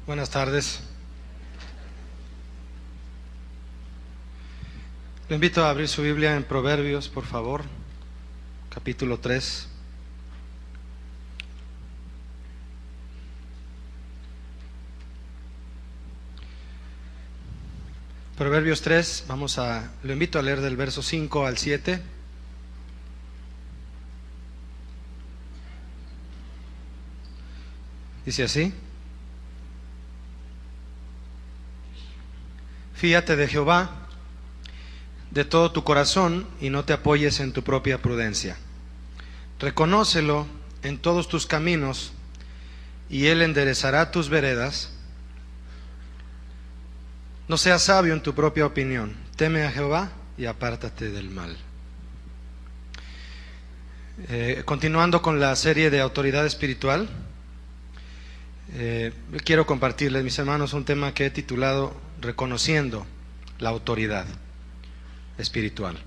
Buenas tardes. Le invito a abrir su Biblia en Proverbios, por favor, capítulo 3. Proverbios 3, lo invito a leer del verso 5 al 7. Dice así: Fíate de Jehová de todo tu corazón y no te apoyes en tu propia prudencia. Reconócelo en todos tus caminos y Él enderezará tus veredas. No seas sabio en tu propia opinión. Teme a Jehová y apártate del mal. Continuando con la serie de autoridad espiritual, quiero compartirles, mis hermanos, un tema que he titulado Reconociendo la autoridad espiritual.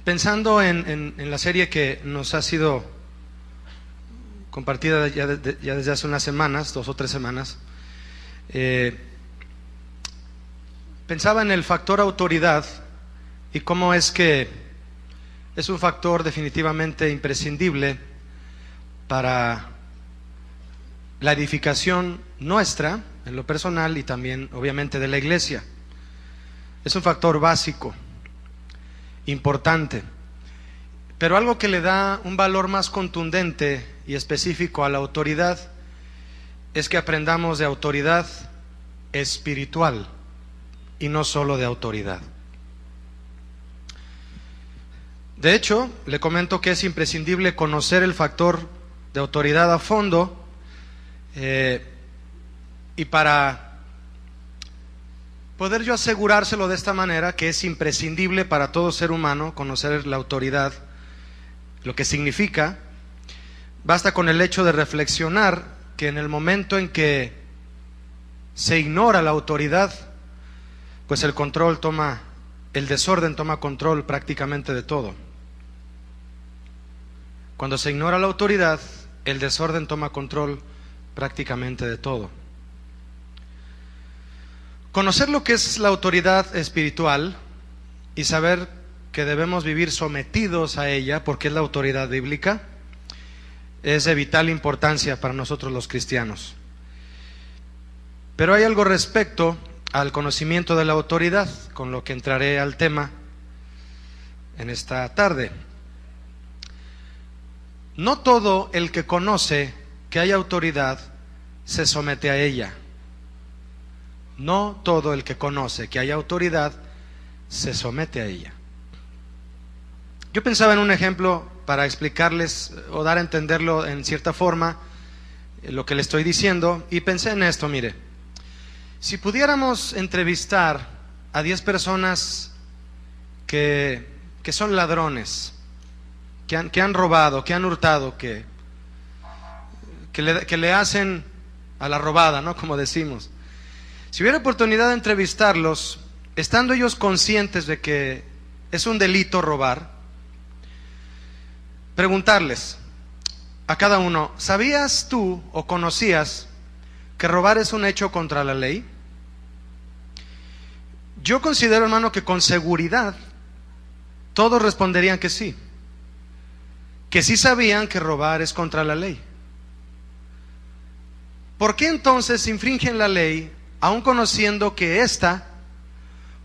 Pensando en la serie que nos ha sido compartida ya desde hace unas semanas, 2 o 3 semanas, pensaba en el factor autoridad y cómo es que es un factor definitivamente imprescindible para la edificación nuestra, en lo personal, y también obviamente de la iglesia. Es un factor básico, importante, pero algo que le da un valor más contundente y específico a la autoridad es que aprendamos de autoridad espiritual y no solo de autoridad. De hecho, le comento que es imprescindible conocer el factor de autoridad a fondo, y para poder yo asegurárselo de esta manera, que es imprescindible para todo ser humano conocer la autoridad, lo que significa, basta con el hecho de reflexionar que en el momento en que se ignora la autoridad, pues el desorden toma control prácticamente de todo. Cuando se ignora la autoridad, el desorden toma control prácticamente de todo. Conocer lo que es la autoridad espiritual y saber que debemos vivir sometidos a ella, porque es la autoridad bíblica, es de vital importancia para nosotros los cristianos. Pero hay algo respecto al conocimiento de la autoridad, con lo que entraré al tema en esta tarde. No todo el que conoce que hay autoridad se somete a ella. No todo el que conoce que hay autoridad se somete a ella. Yo pensaba en un ejemplo para explicarles o dar a entenderlo en cierta forma lo que le estoy diciendo, y pensé en esto. Mire, si pudiéramos entrevistar a 10 personas que son ladrones, que han robado, que han hurtado, que le hacen a la robada, ¿no? Como decimos. Si hubiera oportunidad de entrevistarlos, estando ellos conscientes de que es un delito robar, preguntarles a cada uno: ¿sabías tú o conocías que robar es un hecho contra la ley? Yo considero, hermano, que con seguridad todos responderían que sí sabían que robar es contra la ley. ¿Por qué entonces infringen la ley, aun conociendo que ésta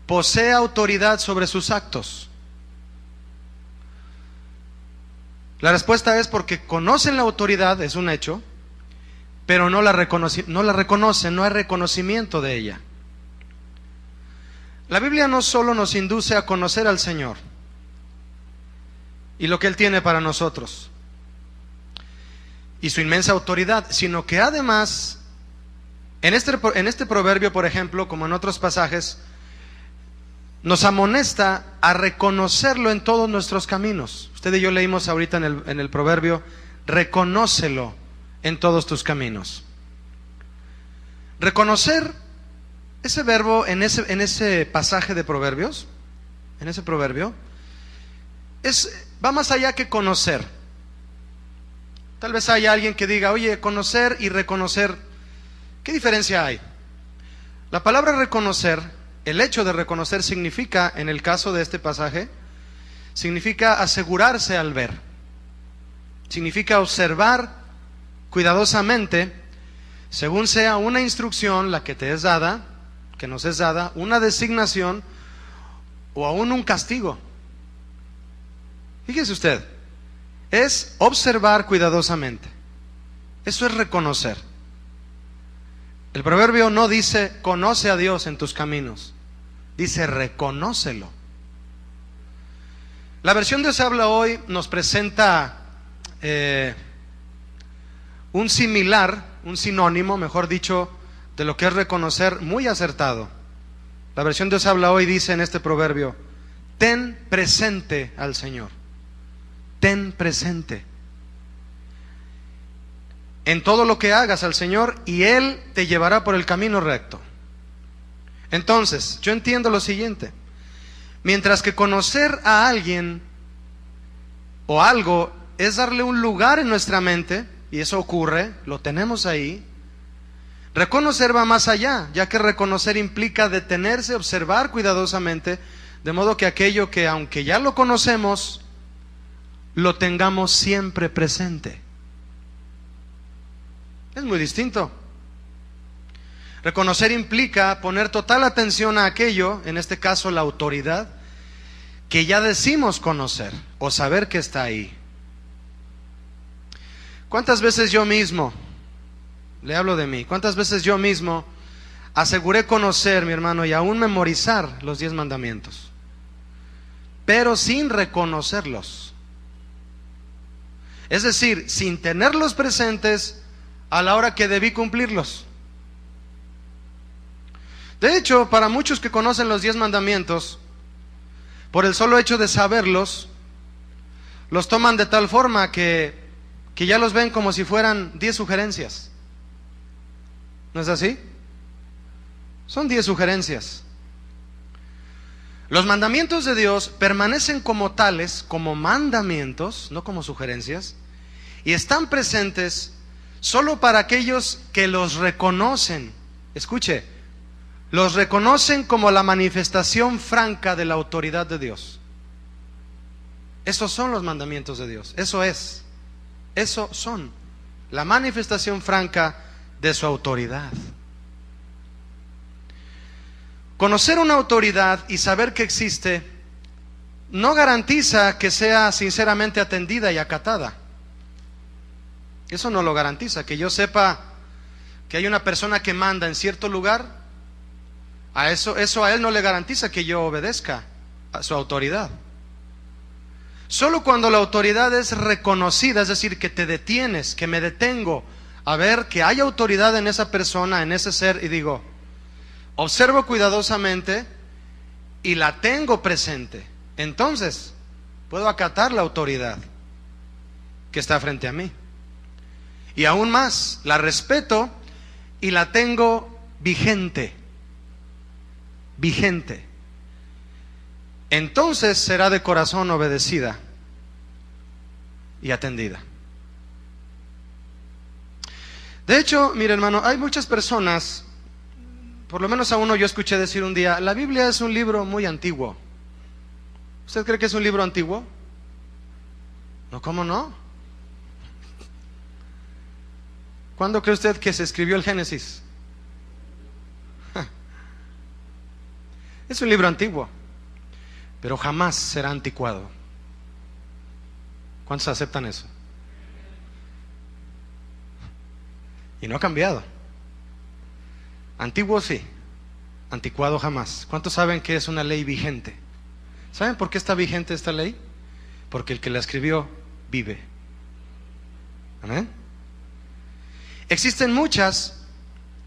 posee autoridad sobre sus actos? La respuesta es porque conocen la autoridad, es un hecho, pero no la reconocen, no hay reconocimiento de ella. La Biblia no solo nos induce a conocer al Señor y lo que Él tiene para nosotros y su inmensa autoridad, sino que además en este proverbio, por ejemplo, como en otros pasajes, nos amonesta a reconocerlo en todos nuestros caminos. Usted y yo leímos ahorita en el proverbio: reconócelo en todos tus caminos. Reconocer, ese verbo en ese pasaje de Proverbios, en ese proverbio, va más allá que conocer. Tal vez haya alguien que diga, oye, conocer y reconocer, ¿qué diferencia hay? La palabra reconocer, el hecho de reconocer significa, en el caso de este pasaje, significa asegurarse al ver. Significa observar cuidadosamente, según sea una instrucción la que te es dada, que nos es dada, una designación o aún un castigo. Fíjese usted, es observar cuidadosamente. Eso es reconocer. El proverbio no dice conoce a Dios en tus caminos, dice reconócelo. La versión de Dios habla hoy nos presenta un similar, un sinónimo, mejor dicho, de lo que es reconocer, muy acertado. La versión de Dios habla hoy dice en este proverbio, ten presente al Señor. Ten presente en todo lo que hagas al Señor y Él te llevará por el camino recto. Entonces, yo entiendo lo siguiente. Mientras que conocer a alguien o algo es darle un lugar en nuestra mente, y eso ocurre, lo tenemos ahí, reconocer va más allá, ya que reconocer implica detenerse, observar cuidadosamente, de modo que aquello que aunque ya lo conocemos, lo tengamos siempre presente. Es muy distinto. Reconocer implica poner total atención a aquello, en este caso la autoridad, que ya decimos conocer o saber que está ahí. ¿Cuántas veces yo mismo, le hablo de mí, cuántas veces yo mismo aseguré conocer, mi hermano, y aún memorizar los 10 mandamientos, pero sin reconocerlos? Es decir, sin tenerlos presentes a la hora que debí cumplirlos. De hecho, para muchos que conocen los 10 mandamientos, por el solo hecho de saberlos, los toman de tal forma que ya los ven como si fueran 10 sugerencias. ¿No es así? Son 10 sugerencias. Los mandamientos de Dios permanecen como tales, como mandamientos, no como sugerencias, y están presentes solo para aquellos que los reconocen. Escuche, los reconocen como la manifestación franca de la autoridad de Dios. Esos son los mandamientos de Dios. Eso son la manifestación franca de su autoridad. Conocer una autoridad y saber que existe no garantiza que sea sinceramente atendida y acatada. Eso no lo garantiza. Que yo sepa que hay una persona que manda en cierto lugar, eso a él no le garantiza que yo obedezca a su autoridad. Solo cuando la autoridad es reconocida, es decir, que te detienes, que me detengo a ver que hay autoridad en esa persona, en ese ser, y digo, observo cuidadosamente y la tengo presente, entonces puedo acatar la autoridad que está frente a mí. Y aún más, la respeto y la tengo vigente. Entonces será de corazón obedecida y atendida. De hecho, mire hermano, hay muchas personas, por lo menos a uno yo escuché decir un día, la Biblia es un libro muy antiguo. ¿Usted cree que es un libro antiguo? No, ¿cómo no? ¿Cuándo cree usted que se escribió el Génesis? Es un libro antiguo, pero jamás será anticuado. ¿Cuántos aceptan eso? Y no ha cambiado. Antiguo sí, anticuado jamás. ¿Cuántos saben que es una ley vigente? ¿Saben por qué está vigente esta ley? Porque el que la escribió vive. ¿Amén? Existen muchas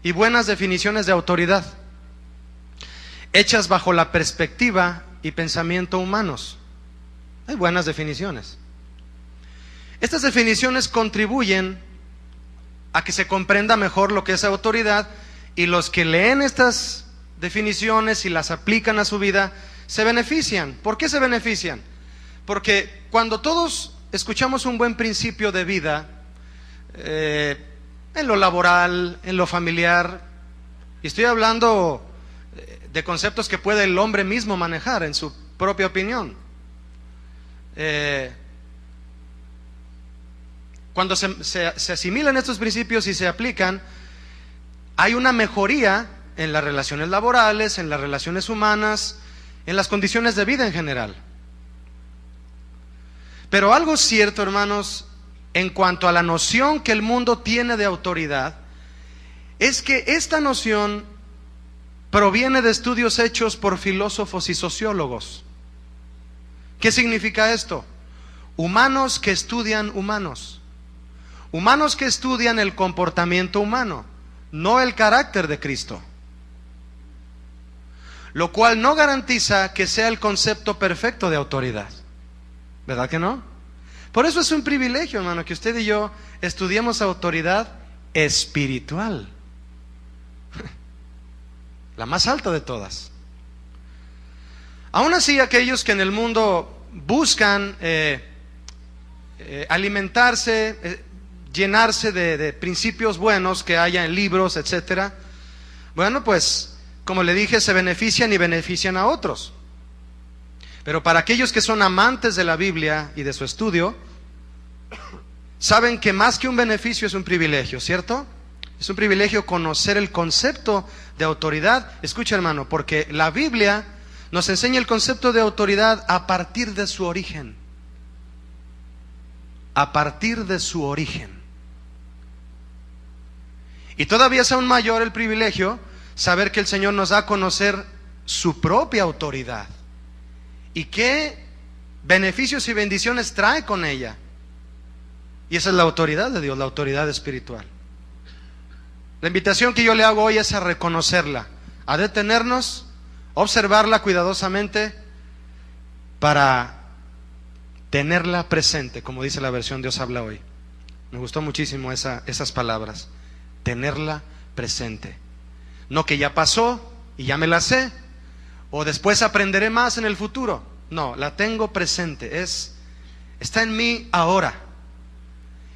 y buenas definiciones de autoridad, hechas bajo la perspectiva y pensamiento humanos. Hay buenas definiciones. Estas definiciones contribuyen a que se comprenda mejor lo que es autoridad, y los que leen estas definiciones y las aplican a su vida se benefician. ¿Por qué se benefician? Porque cuando todos escuchamos un buen principio de vida, en lo laboral, en lo familiar. Y estoy hablando de conceptos que puede el hombre mismo manejar en su propia opinión. Cuando se asimilan estos principios y se aplican, hay una mejoría en las relaciones laborales, en las relaciones humanas, en las condiciones de vida en general. Pero algo cierto, hermanos, en cuanto a la noción que el mundo tiene de autoridad, es que esta noción proviene de estudios hechos por filósofos y sociólogos. ¿Qué significa esto? Humanos que estudian humanos. Humanos que estudian el comportamiento humano, no el carácter de Cristo. Lo cual no garantiza que sea el concepto perfecto de autoridad. ¿Verdad que no? Por eso es un privilegio, hermano, que usted y yo estudiemos autoridad espiritual. La más alta de todas. Aún así, aquellos que en el mundo buscan alimentarse, llenarse de principios buenos que haya en libros, etcétera, bueno, pues, como le dije, se benefician y benefician a otros. Pero para aquellos que son amantes de la Biblia y de su estudio, saben que más que un beneficio es un privilegio, ¿cierto? Es un privilegio conocer el concepto de autoridad. Escucha, hermano, porque la Biblia nos enseña el concepto de autoridad a partir de su origen. A partir de su origen. Y todavía es aún mayor el privilegio saber que el Señor nos da a conocer su propia autoridad. ¿Y qué beneficios y bendiciones trae con ella? Y esa es la autoridad de Dios, la autoridad espiritual. La invitación que yo le hago hoy es a reconocerla, a detenernos, observarla cuidadosamente para tenerla presente, como dice la versión Dios habla hoy. Me gustó muchísimo esas palabras, tenerla presente. No que ya pasó y ya me la sé, o después aprenderé más en el futuro. No, la tengo presente, está en mí ahora.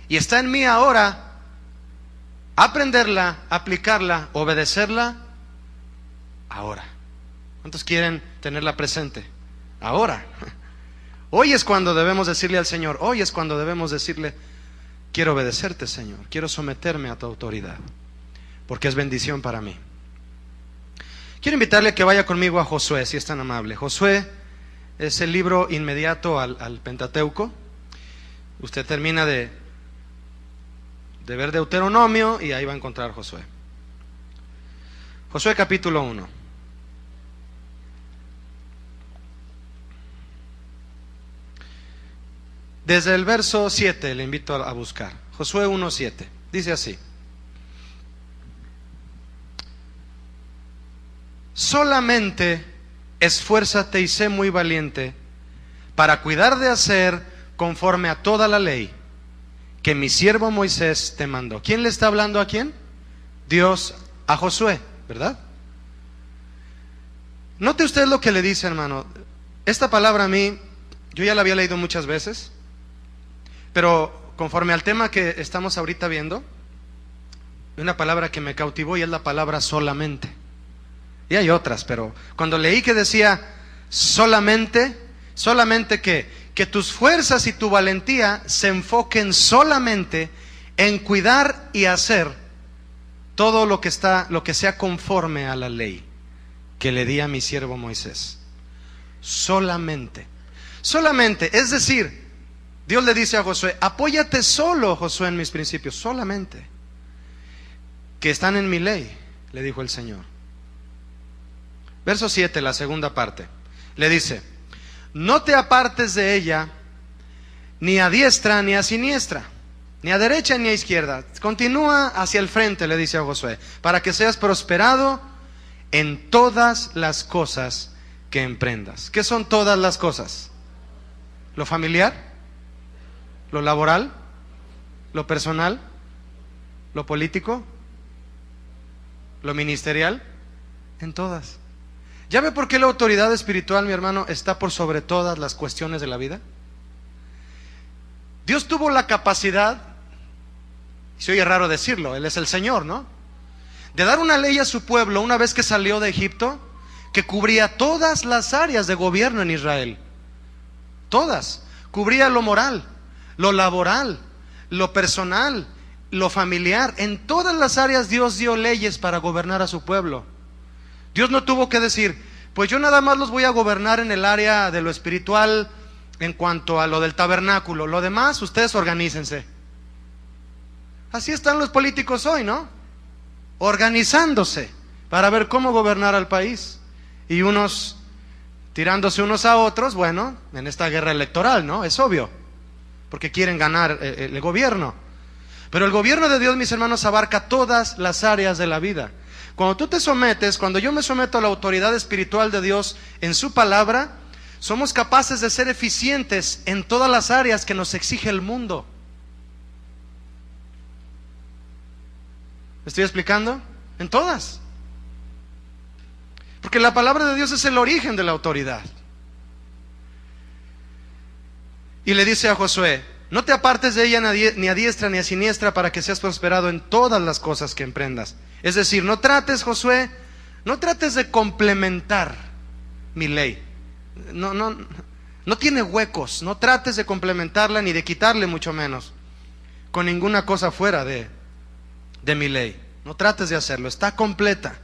Y está en mí ahora aprenderla, aplicarla, obedecerla ahora. ¿Cuántos quieren tenerla presente? Ahora. Hoy es cuando debemos decirle al Señor, hoy es cuando debemos decirle, quiero obedecerte, Señor, quiero someterme a tu autoridad, porque es bendición para mí. Quiero invitarle a que vaya conmigo a Josué, si es tan amable. Josué es el libro inmediato al Pentateuco. Usted termina de ver Deuteronomio y ahí va a encontrar Josué. Josué capítulo 1. Desde el verso 7 le invito a buscar. Josué 1:7. Dice así: solamente esfuérzate y sé muy valiente para cuidar de hacer conforme a toda la ley que mi siervo Moisés te mandó. ¿Quién le está hablando a quién? Dios a Josué, ¿verdad? Note usted lo que le dice, hermano. Esta palabra a mí, yo ya la había leído muchas veces, pero conforme al tema que estamos ahorita viendo, una palabra que me cautivó y es la palabra solamente. Y hay otras, pero cuando leí que decía solamente que tus fuerzas y tu valentía se enfoquen solamente en cuidar y hacer todo lo que sea conforme a la ley que le di a mi siervo Moisés. Solamente, es decir, Dios le dice a Josué, apóyate solo, Josué, en mis principios, solamente, que están en mi ley, le dijo el Señor. Verso 7, la segunda parte, le dice: no te apartes de ella, ni a diestra ni a siniestra, ni a derecha ni a izquierda. Continúa hacia el frente, le dice a Josué, para que seas prosperado en todas las cosas que emprendas. ¿Qué son todas las cosas? ¿Lo familiar? ¿Lo laboral? ¿Lo personal? ¿Lo político? ¿Lo ministerial? En todas. ¿Ya ve por qué la autoridad espiritual, mi hermano, está por sobre todas las cuestiones de la vida? Dios tuvo la capacidad Se oye raro decirlo, Él es el Señor, ¿no? De dar una ley a su pueblo una vez que salió de Egipto, que cubría todas las áreas de gobierno en Israel. Todas. Cubría lo moral, lo laboral, lo personal, lo familiar. En todas las áreas Dios dio leyes para gobernar a su pueblo. Dios no tuvo que decir, pues yo nada más los voy a gobernar en el área de lo espiritual en cuanto a lo del tabernáculo. Lo demás, ustedes organícense. Así están los políticos hoy, ¿no? Organizándose para ver cómo gobernar al país. Y unos tirándose unos a otros, bueno, en esta guerra electoral, ¿no? Es obvio, porque quieren ganar el gobierno. Pero el gobierno de Dios, mis hermanos, abarca todas las áreas de la vida. Cuando tú te sometes, cuando yo me someto a la autoridad espiritual de Dios en su palabra, somos capaces de ser eficientes en todas las áreas que nos exige el mundo. ¿Me estoy explicando? En todas. Porque la palabra de Dios es el origen de la autoridad. Y le dice a Josué, no te apartes de ella ni a diestra ni a siniestra para que seas prosperado en todas las cosas que emprendas. Es decir, no trates, Josué, no trates de complementar mi ley. No tiene huecos, no trates de complementarla ni de quitarle mucho menos con ninguna cosa fuera de mi ley. No trates de hacerlo, está completa.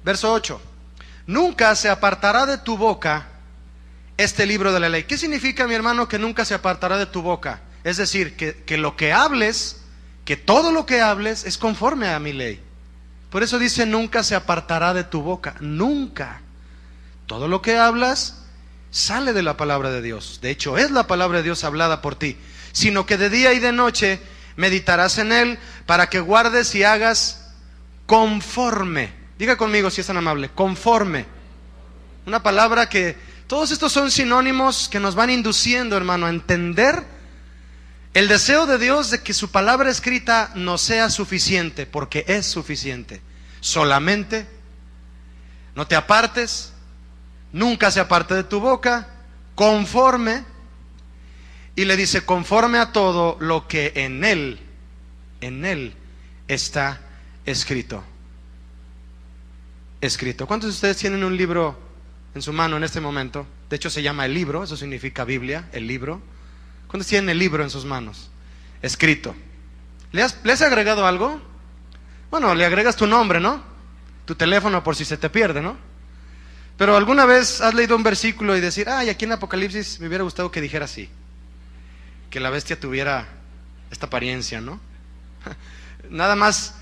Verso 8. Nunca se apartará de tu boca este libro de la ley. ¿Qué significa, mi hermano, que nunca se apartará de tu boca? Es decir, que lo que hables, que todo lo que hables es conforme a mi ley. Por eso dice, nunca se apartará de tu boca. Nunca. Todo lo que hablas sale de la palabra de Dios. De hecho, es la palabra de Dios hablada por ti. Sino que de día y de noche meditarás en él para que guardes y hagas conforme. Diga conmigo si es tan amable, conforme. Una palabra que todos estos son sinónimos que nos van induciendo, hermano, a entender el deseo de Dios de que su palabra escrita no sea suficiente, porque es suficiente. Solamente no te apartes, nunca se aparte de tu boca, conforme. Y le dice, conforme a todo lo que en él está escrito. ¿Cuántos de ustedes tienen un libro en su mano en este momento? De hecho se llama el libro, eso significa Biblia, el libro. ¿Cuántos tienen el libro en sus manos? Escrito. ¿Le has agregado algo? Bueno, le agregas tu nombre, ¿no? Tu teléfono por si se te pierde, ¿no? Pero alguna vez has leído un versículo y decir, ay, aquí en Apocalipsis me hubiera gustado que dijera así, que la bestia tuviera esta apariencia, ¿no? Nada más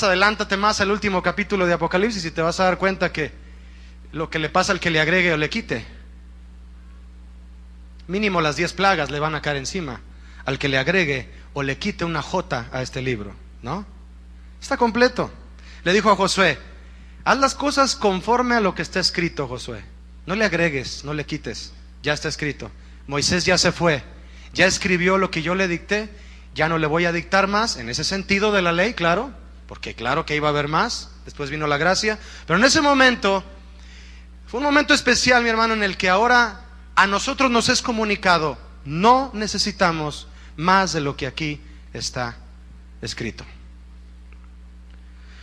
adelántate más al último capítulo de Apocalipsis y te vas a dar cuenta que lo que le pasa al que le agregue o le quite, mínimo las 10 plagas le van a caer encima al que le agregue o le quite una jota a este libro, ¿no? Está completo. Le dijo a Josué, haz las cosas conforme a lo que está escrito, Josué. No le agregues, no le quites, ya está escrito. Moisés ya se fue, ya escribió lo que yo le dicté, ya no le voy a dictar más, en ese sentido de la ley, claro, porque claro que iba a haber más, después vino la gracia, pero en ese momento, fue un momento especial, mi hermano, en el que ahora a nosotros nos es comunicado, no necesitamos más de lo que aquí está escrito.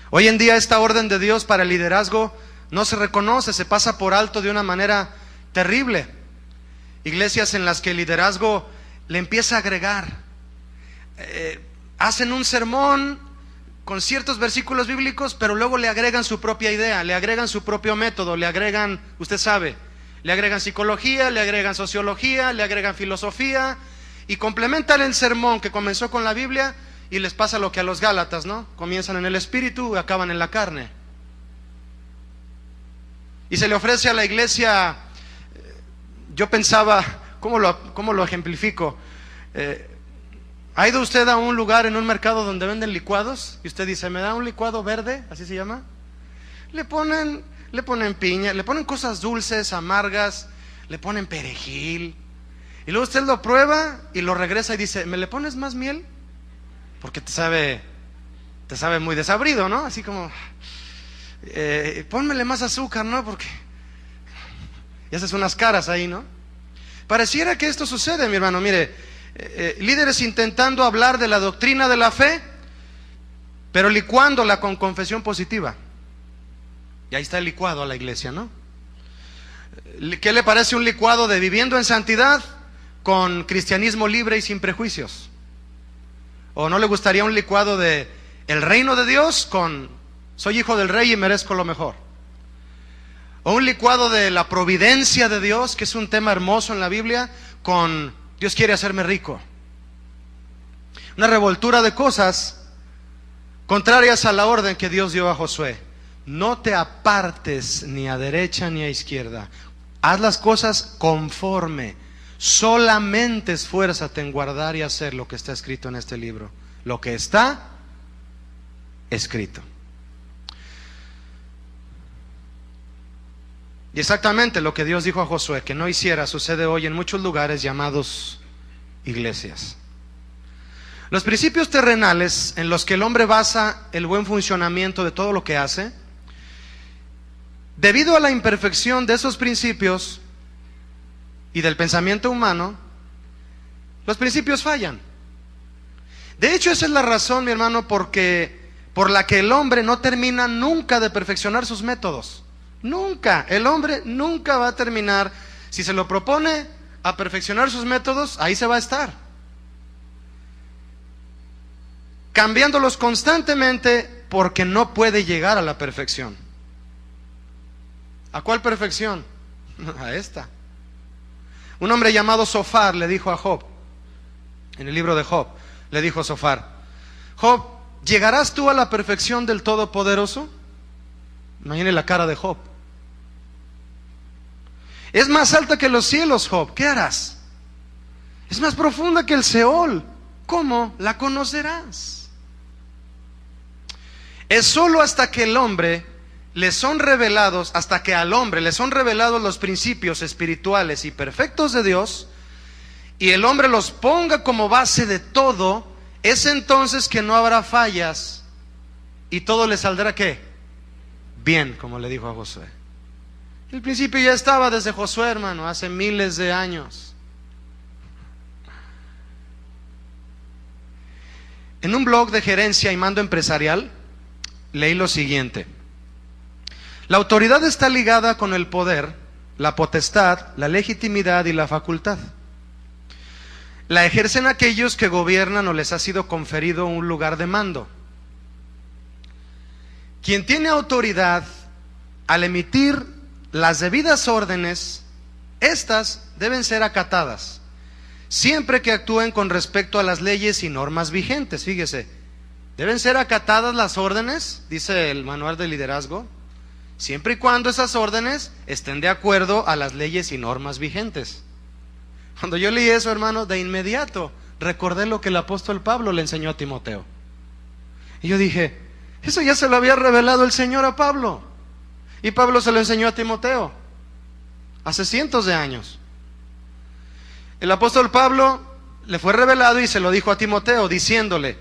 Hoy en día esta orden de Dios para el liderazgo no se reconoce, se pasa por alto de una manera terrible. Iglesias en las que el liderazgo le empieza a agregar, hacen un sermón con ciertos versículos bíblicos, pero luego le agregan su propia idea, le agregan su propio método, le agregan, usted sabe, le agregan psicología, le agregan sociología, le agregan filosofía, y complementan el sermón que comenzó con la Biblia, y les pasa lo que a los Gálatas, ¿no? Comienzan en el espíritu y acaban en la carne. Y se le ofrece a la iglesia, yo pensaba, ¿cómo lo ejemplifico? ¿Ha ido usted a un lugar en un mercado donde venden licuados? Y usted dice, ¿me da un licuado verde? ¿Así se llama? Le ponen piña, le ponen cosas dulces, amargas, le ponen perejil. Y luego usted lo prueba y lo regresa y dice, ¿me le pones más miel? Porque te sabe muy desabrido, ¿no? Así como, pónmele más azúcar, ¿no? Porque, y haces unas caras ahí, ¿no? Pareciera que esto sucede, mi hermano. Mire, líderes intentando hablar de la doctrina de la fe, pero licuándola con confesión positiva. Y ahí está el licuado a la iglesia, ¿no? ¿Qué le parece un licuado de viviendo en santidad con cristianismo libre y sin prejuicios? ¿O no le gustaría un licuado de el reino de Dios con soy hijo del rey y merezco lo mejor? ¿O un licuado de la providencia de Dios, que es un tema hermoso en la Biblia, con Dios quiere hacerme rico? Una revoltura de cosas contrarias a la orden que Dios dio a Josué. No te apartes ni a derecha ni a izquierda. Haz las cosas conforme. Solamente esfuérzate en guardar y hacer lo que está escrito en este libro. Lo que está escrito. Y exactamente lo que Dios dijo a Josué que no hiciera sucede hoy en muchos lugares llamados iglesias. Los principios terrenales en los que el hombre basa el buen funcionamiento de todo lo que hace, debido a la imperfección de esos principios y del pensamiento humano, los principios fallan. De hecho, esa es la razón, mi hermano, por la que el hombre no termina nunca de perfeccionar sus métodos. Nunca. El hombre nunca va a terminar. Si se lo propone a perfeccionar sus métodos, ahí se va a estar, cambiándolos constantemente, porque no puede llegar a la perfección. ¿A cuál perfección? A esta. Un hombre llamado Sofar le dijo a Job, en el libro de Job, le dijo Sofar: Job, ¿llegarás tú a la perfección del Todopoderoso? Imagine la cara de Job. Es más alta que los cielos, Job, ¿qué harás? Es más profunda que el Seol, ¿cómo la conocerás? Es solo hasta que el hombre le son revelados, hasta que al hombre le son revelados los principios espirituales y perfectos de Dios, y el hombre los ponga como base de todo, es entonces que no habrá fallas y todo le saldrá ¿qué? Bien, como le dijo a Josué. El principio ya estaba desde Josué, hermano, hace miles de años. En un blog de gerencia y mando empresarial leí lo siguiente: la autoridad está ligada con el poder, la potestad, la legitimidad y la facultad. La ejercen aquellos que gobiernan o les ha sido conferido un lugar de mando. Quien tiene autoridad, al emitir las debidas órdenes, estas deben ser acatadas, siempre que actúen con respecto a las leyes y normas vigentes. Fíjese, deben ser acatadas las órdenes, dice el manual de liderazgo, siempre y cuando esas órdenes estén de acuerdo a las leyes y normas vigentes. Cuando yo leí eso, hermano, de inmediato recordé lo que el apóstol Pablo le enseñó a Timoteo. Y yo dije, eso ya se lo había revelado el Señor a Pablo. Y Pablo se lo enseñó a Timoteo hace cientos de años. El apóstol Pablo le fue revelado y se lo dijo a Timoteo, diciéndole: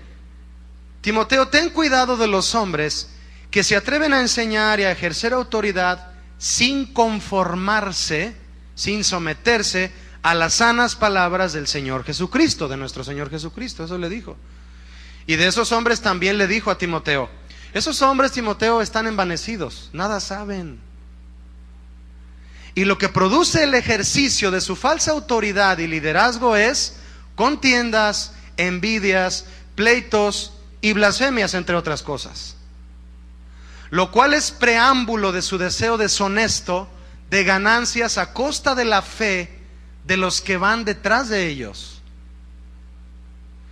Timoteo, ten cuidado de los hombres que se atreven a enseñar y a ejercer autoridad sin conformarse, sin someterse a las sanas palabras del Señor Jesucristo, de nuestro Señor Jesucristo. Eso le dijo. Y de esos hombres también le dijo a Timoteo: esos hombres, Timoteo, están envanecidos, nada saben. Y lo que produce el ejercicio de su falsa autoridad y liderazgo es contiendas, envidias, pleitos y blasfemias, entre otras cosas. Lo cual es preámbulo de su deseo deshonesto de ganancias a costa de la fe de los que van detrás de ellos.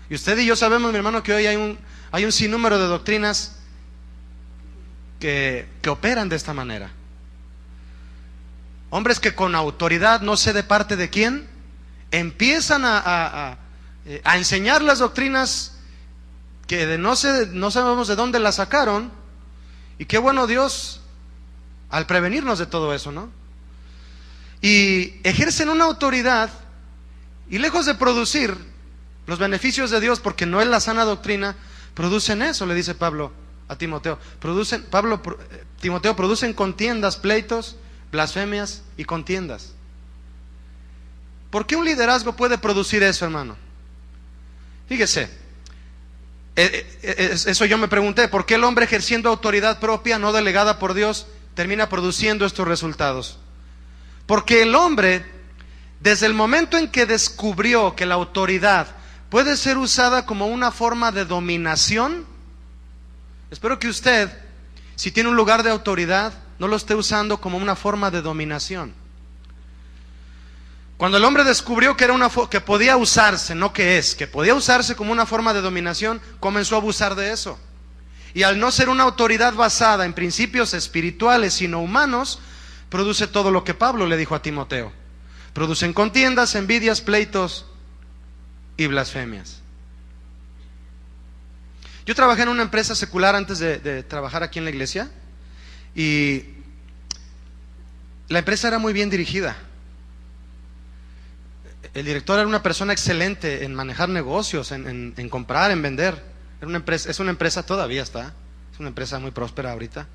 Y usted y yo sabemos, mi hermano, que hoy hay un sinnúmero de doctrinas que operan de esta manera. Hombres que con autoridad, no sé de parte de quién, empiezan a enseñar las doctrinas que no sabemos de dónde las sacaron. Y qué bueno Dios al prevenirnos de todo eso, ¿no? Y ejercen una autoridad y lejos de producir los beneficios de Dios, porque no es la sana doctrina, producen eso, le dice Pablo a Timoteo. Timoteo, producen contiendas, pleitos, blasfemias y contiendas. ¿Por qué un liderazgo puede producir eso, hermano? Fíjese, eso yo me pregunté, ¿por qué el hombre ejerciendo autoridad propia, no delegada por Dios, termina produciendo estos resultados? Porque el hombre, desde el momento en que descubrió que la autoridad puede ser usada como una forma de dominación, espero que usted, si tiene un lugar de autoridad, no lo esté usando como una forma de dominación. Cuando el hombre descubrió que que podía usarse, no que es, que podía usarse como una forma de dominación, comenzó a abusar de eso. Y al no ser una autoridad basada en principios espirituales, sino humanos, produce todo lo que Pablo le dijo a Timoteo. Producen contiendas, envidias, pleitos y blasfemias. Yo trabajé en una empresa secular antes de trabajar aquí en la iglesia, y la empresa era muy bien dirigida. El director era una persona excelente en manejar negocios, en comprar, en vender. Era una empresa, es una empresa, todavía está, es una empresa muy próspera ahorita,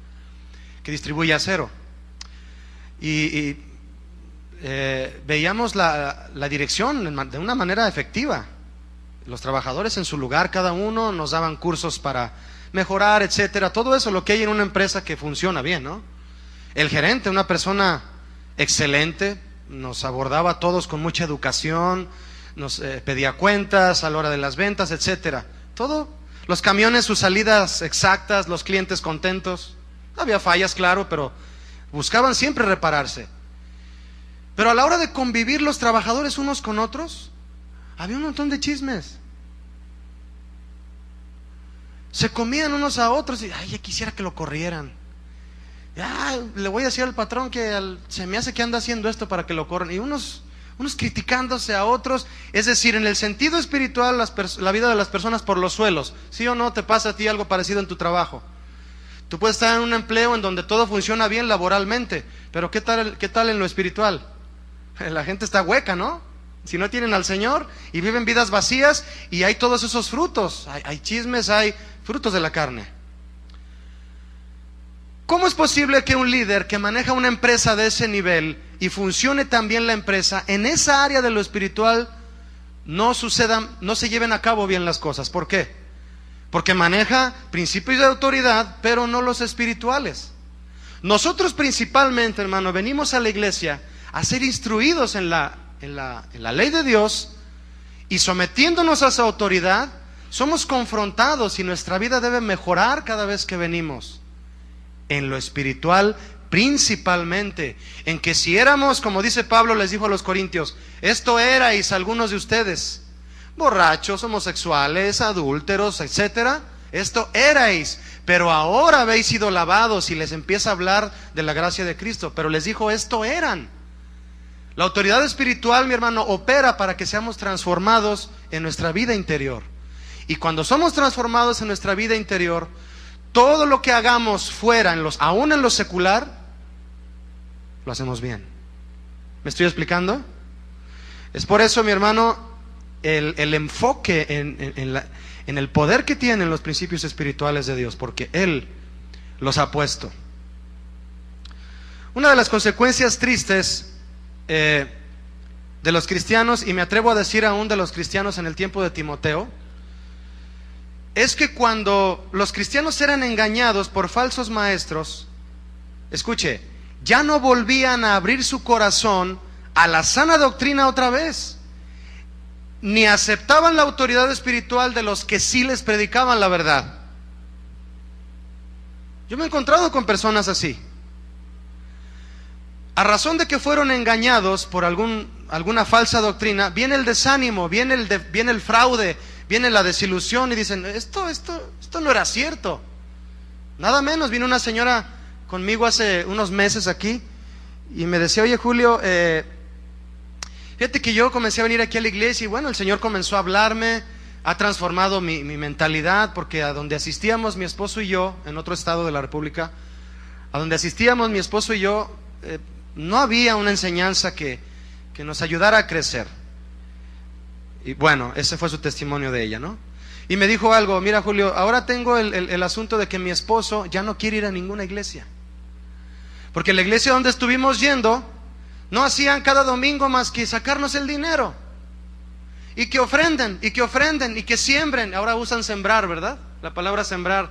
que distribuye acero. Veíamos la dirección de una manera efectiva. Los trabajadores en su lugar, cada uno, nos daban cursos para mejorar, etcétera. Todo eso, lo que hay en una empresa que funciona bien, ¿no? El gerente, una persona excelente, nos abordaba a todos con mucha educación, nos pedía cuentas a la hora de las ventas, etcétera. Todo, los camiones, sus salidas exactas, los clientes contentos. Había fallas, claro, pero buscaban siempre repararse. Pero a la hora de convivir los trabajadores unos con otros, había un montón de chismes. Se comían unos a otros y, ay, ya quisiera que lo corrieran. Ya, le voy a decir al patrón que se me hace que anda haciendo esto para que lo corran. Y unos criticándose a otros. Es decir, en el sentido espiritual, la vida de las personas por los suelos. ¿Sí o no te pasa a ti algo parecido en tu trabajo? Tú puedes estar en un empleo en donde todo funciona bien laboralmente, pero ¿qué tal en lo espiritual? La gente está hueca, ¿no? Si no tienen al Señor y viven vidas vacías, y hay todos esos frutos, hay chismes, hay frutos de la carne. ¿Cómo es posible que un líder que maneja una empresa de ese nivel y funcione tan bien la empresa, en esa área de lo espiritual no se lleven a cabo bien las cosas? ¿Por qué? Porque maneja principios de autoridad, pero no los espirituales. Nosotros principalmente, hermano, venimos a la iglesia a ser instruidos en la ley de Dios, y sometiéndonos a esa autoridad, somos confrontados, y nuestra vida debe mejorar cada vez que venimos. En lo espiritual principalmente, en que si éramos, como dice Pablo, les dijo a los corintios, esto erais algunos de ustedes, borrachos, homosexuales, adúlteros, etcétera, esto erais, pero ahora habéis sido lavados, y les empieza a hablar de la gracia de Cristo, pero les dijo, esto eran. La autoridad espiritual, mi hermano, opera para que seamos transformados en nuestra vida interior. Y cuando somos transformados en nuestra vida interior, todo lo que hagamos fuera, aún en lo secular, lo hacemos bien. ¿Me estoy explicando? Es por eso, mi hermano, el enfoque en el poder que tienen los principios espirituales de Dios, porque Él los ha puesto. Una de las consecuencias tristes de los cristianos, y me atrevo a decir aún de los cristianos en el tiempo de Timoteo, es que cuando los cristianos eran engañados por falsos maestros, escuche, ya no volvían a abrir su corazón a la sana doctrina otra vez, ni aceptaban la autoridad espiritual de los que sí les predicaban la verdad. Yo me he encontrado con personas así. A razón de que fueron engañados por alguna falsa doctrina, viene el desánimo, viene el fraude, viene la desilusión, y dicen, esto no era cierto. Nada menos, vino una señora conmigo hace unos meses aquí y me decía, oye Julio, fíjate que yo comencé a venir aquí a la iglesia y bueno, el Señor comenzó a hablarme, ha transformado mi mentalidad, porque a donde asistíamos mi esposo y yo, en otro estado de la República, a donde asistíamos mi esposo y yo, no había una enseñanza que nos ayudara a crecer. Y bueno, ese fue su testimonio de ella, ¿no? Y me dijo algo, mira Julio, ahora tengo el asunto de que mi esposo ya no quiere ir a ninguna iglesia. Porque la iglesia donde estuvimos yendo, no hacían cada domingo más que sacarnos el dinero. y que ofrenden, y que ofrenden, y que siembren. Ahora usan sembrar, ¿verdad? La palabra sembrar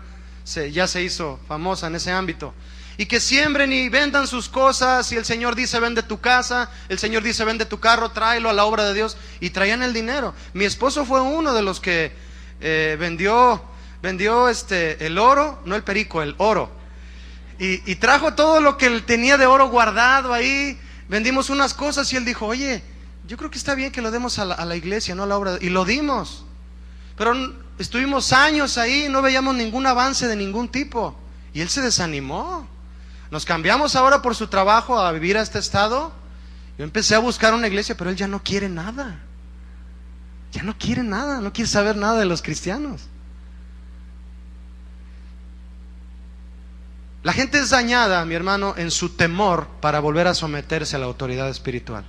ya se hizo famosa en ese ámbito. Y que siembren y vendan sus cosas, y el Señor dice vende tu casa, el Señor dice vende tu carro, tráelo a la obra de Dios, y traían el dinero. Mi esposo fue uno de los que vendió el oro, no el perico, el oro, y trajo todo lo que él tenía de oro guardado ahí. Vendimos unas cosas y él dijo, oye, yo creo que está bien que lo demos a la iglesia, no a la obra, y lo dimos. Pero estuvimos años ahí, no veíamos ningún avance de ningún tipo, y él se desanimó. Nos cambiamos ahora por su trabajo a vivir a este estado. Yo empecé a buscar una iglesia, pero él ya no quiere nada. Ya no quiere nada, no quiere saber nada de los cristianos. La gente es dañada, mi hermano, en su temor para volver a someterse a la autoridad espiritual.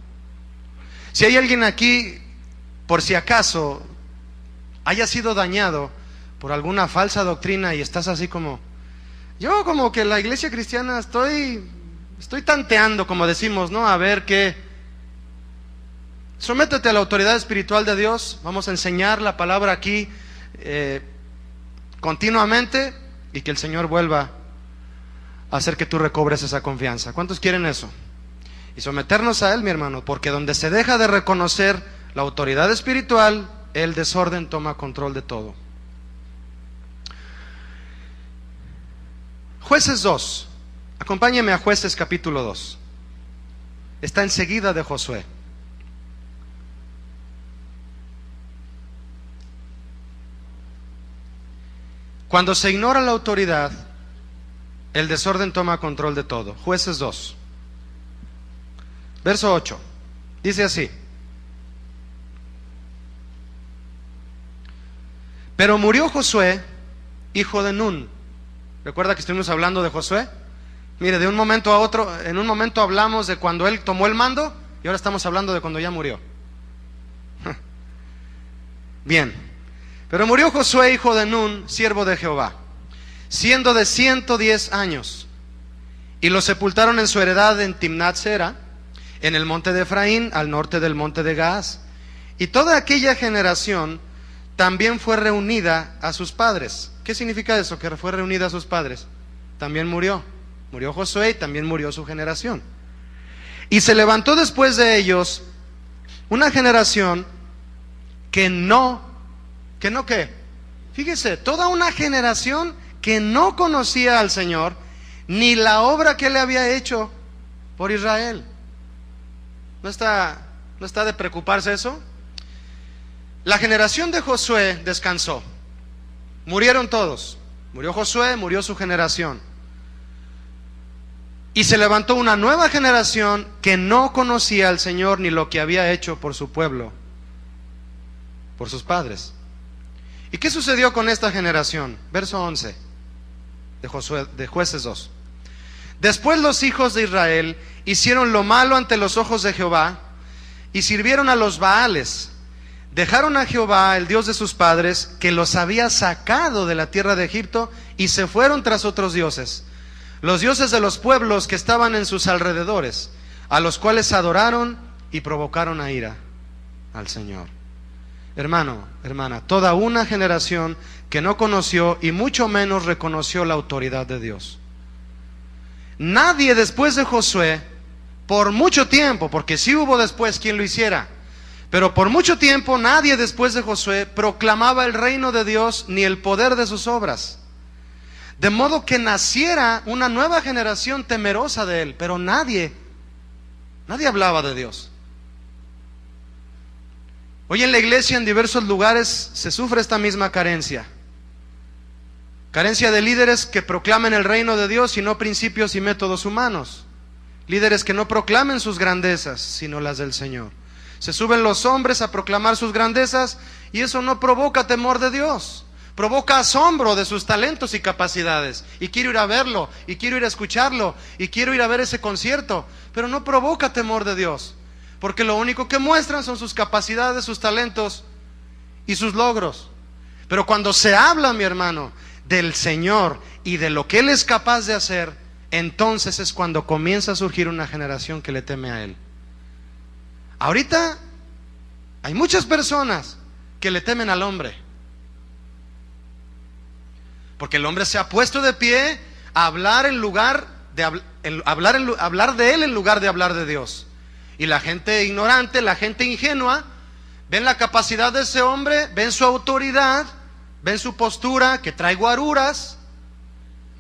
Si hay alguien aquí, por si acaso, haya sido dañado por alguna falsa doctrina y estás así como... Yo como que la iglesia cristiana estoy tanteando, como decimos, ¿no? A ver qué. Sométete a la autoridad espiritual de Dios. Vamos a enseñar la palabra aquí continuamente, y que el Señor vuelva a hacer que tú recobres esa confianza. ¿Cuántos quieren eso? Y someternos a Él, mi hermano, porque donde se deja de reconocer la autoridad espiritual, el desorden toma control de todo. Jueces 2, acompáñeme a Jueces capítulo 2, está enseguida de Josué. Cuando se ignora la autoridad, el desorden toma control de todo. Jueces 2, verso 8, dice así: pero murió Josué, hijo de Nun. ¿Recuerda que estuvimos hablando de Josué? Mire, de un momento a otro, en un momento hablamos de cuando él tomó el mando, y ahora estamos hablando de cuando ya murió. Bien, pero murió Josué, hijo de Nun, siervo de Jehová, siendo de 110 años, y lo sepultaron en su heredad en Timnat Sera, en el monte de Efraín, al norte del monte de Gaas. Y toda aquella generación también fue reunida a sus padres. ¿Qué significa eso? Que fue reunida a sus padres. También murió Josué, y también murió su generación. Y se levantó después de ellos una generación que ¿qué? Fíjese, toda una generación que no conocía al Señor, ni la obra que Él le había hecho por Israel. ¿No está de preocuparse eso? La generación de Josué descansó. Murieron todos. Murió Josué, murió su generación. Y se levantó una nueva generación que no conocía al Señor ni lo que había hecho por su pueblo, por sus padres. ¿Y qué sucedió con esta generación? Verso 11 de Jueces 2. Después los hijos de Israel hicieron lo malo ante los ojos de Jehová y sirvieron a los Baales. Dejaron a Jehová, el Dios de sus padres, que los había sacado de la tierra de Egipto, y se fueron tras otros dioses, los dioses de los pueblos que estaban en sus alrededores, a los cuales adoraron y provocaron a ira al Señor. Hermano, hermana, toda una generación que no conoció y mucho menos reconoció la autoridad de Dios. Nadie después de Josué, por mucho tiempo, porque sí hubo después quien lo hiciera, pero por mucho tiempo nadie después de Josué proclamaba el reino de Dios ni el poder de sus obras. De modo que naciera una nueva generación temerosa de Él, pero nadie hablaba de Dios. Hoy en la iglesia, en diversos lugares, se sufre esta misma carencia. Carencia de líderes que proclamen el reino de Dios y no principios y métodos humanos. Líderes que no proclamen sus grandezas, sino las del Señor. Se suben los hombres a proclamar sus grandezas, y eso no provoca temor de Dios. Provoca asombro de sus talentos y capacidades. Y quiero ir a verlo, y quiero ir a escucharlo, y quiero ir a ver ese concierto. Pero no provoca temor de Dios, porque lo único que muestran son sus capacidades, sus talentos y sus logros. Pero cuando se habla, mi hermano, del Señor y de lo que Él es capaz de hacer, entonces es cuando comienza a surgir una generación que le teme a Él. Ahorita Hay muchas personas que le temen al hombre, porque el hombre se ha puesto de pie a hablar en lugar de hablar de él en lugar de hablar de Dios. Y la gente ignorante, la gente ingenua, ven la capacidad de ese hombre, ven su autoridad, ven su postura, que trae guaruras,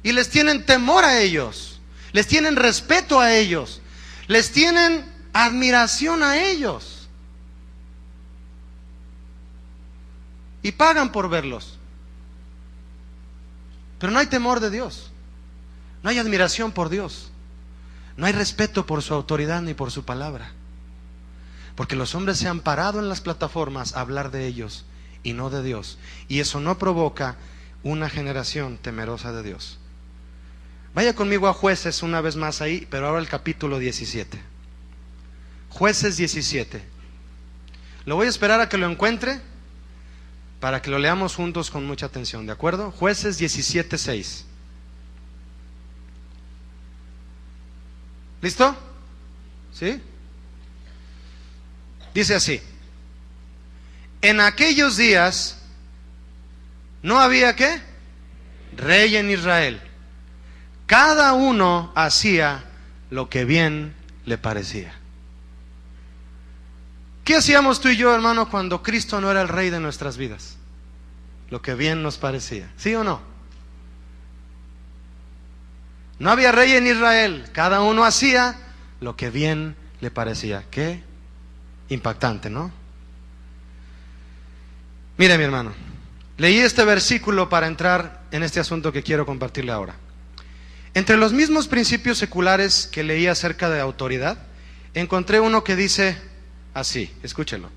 y les tienen temor a ellos, les tienen respeto a ellos, les tienen admiración a ellos, y pagan por verlos. Pero no hay temor de Dios, no hay admiración por Dios, no hay respeto por su autoridad ni por su palabra, porque los hombres se han parado en las plataformas a hablar de ellos y no de Dios, y eso no provoca una generación temerosa de Dios. Vaya conmigo a Jueces una vez más ahí, pero ahora el capítulo 17. Jueces 17. Lo voy a esperar a que lo encuentre para que lo leamos juntos con mucha atención, ¿de acuerdo? Jueces 17:6. ¿Listo? ¿Sí? Dice así: en aquellos días no había ¿qué? Rey en Israel. Cada uno hacía lo que bien le parecía. ¿Qué hacíamos tú y yo, hermano, cuando Cristo no era el rey de nuestras vidas? Lo que bien nos parecía, ¿sí o no? No había rey en Israel, cada uno hacía lo que bien le parecía. Qué impactante, ¿no? Mire, mi hermano, leí este versículo para entrar en este asunto que quiero compartirle ahora. Entre los mismos principios seculares que leí acerca de autoridad, encontré uno que dice así, escúchelo: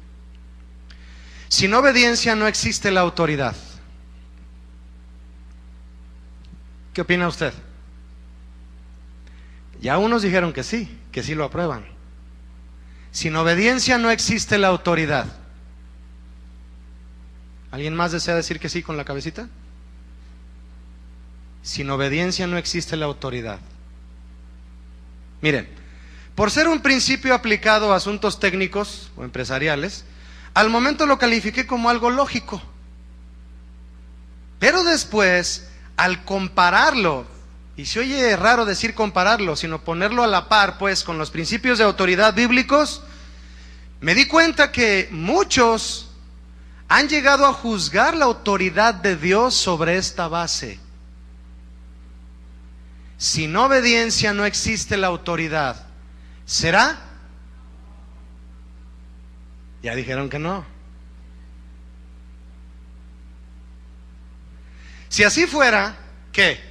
sin obediencia no existe la autoridad. ¿Qué opina usted? Ya unos dijeron que sí lo aprueban. Sin obediencia no existe la autoridad. ¿Alguien más desea decir que sí con la cabecita? Sin obediencia no existe la autoridad. Miren, por ser un principio aplicado a asuntos técnicos o empresariales, al momento lo califiqué como algo lógico. Pero después, al compararlo, y se oye raro decir compararlo, sino ponerlo a la par, pues, con los principios de autoridad bíblicos, me di cuenta que muchos han llegado a juzgar la autoridad de Dios sobre esta base. Sin obediencia no existe la autoridad. ¿Será? Ya dijeron que no. Si así fuera, ¿qué?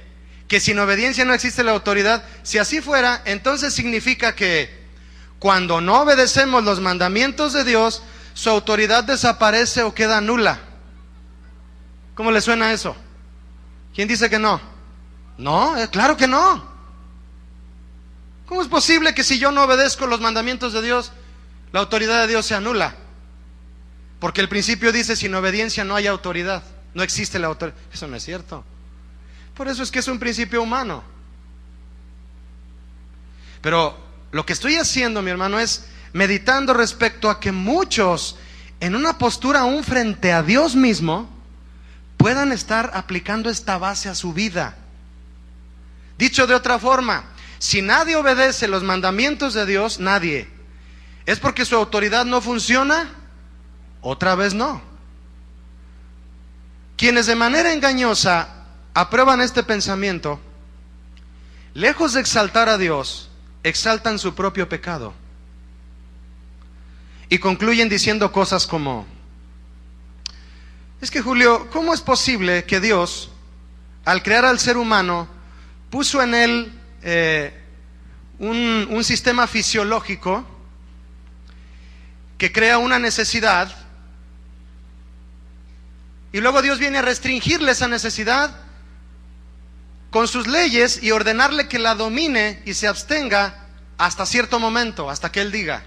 Que sin obediencia no existe la autoridad. Si así fuera, entonces significa que cuando no obedecemos los mandamientos de Dios, su autoridad desaparece o queda nula. ¿Cómo le suena eso? ¿Quién dice que no? No, claro que no. ¿Cómo es posible que si yo no obedezco los mandamientos de Dios, la autoridad de Dios se anula? Porque el principio dice: sin obediencia no hay autoridad, no existe la autoridad. Eso no es cierto. Por eso es que es un principio humano. Pero lo que estoy haciendo, mi hermano, es meditando respecto a que muchos, en una postura aún frente a Dios mismo, puedan estar aplicando esta base a su vida. Dicho de otra forma, si nadie obedece los mandamientos de Dios, nadie, ¿es porque su autoridad no funciona? Otra vez no. Quienes de manera engañosa aprueban este pensamiento, lejos de exaltar a Dios, exaltan su propio pecado y concluyen diciendo cosas como: es que, Julio, ¿cómo es posible que Dios, al crear al ser humano, puso en él un sistema fisiológico que crea una necesidad, y luego Dios viene a restringirle esa necesidad con sus leyes y ordenarle que la domine y se abstenga hasta cierto momento, hasta que Él diga?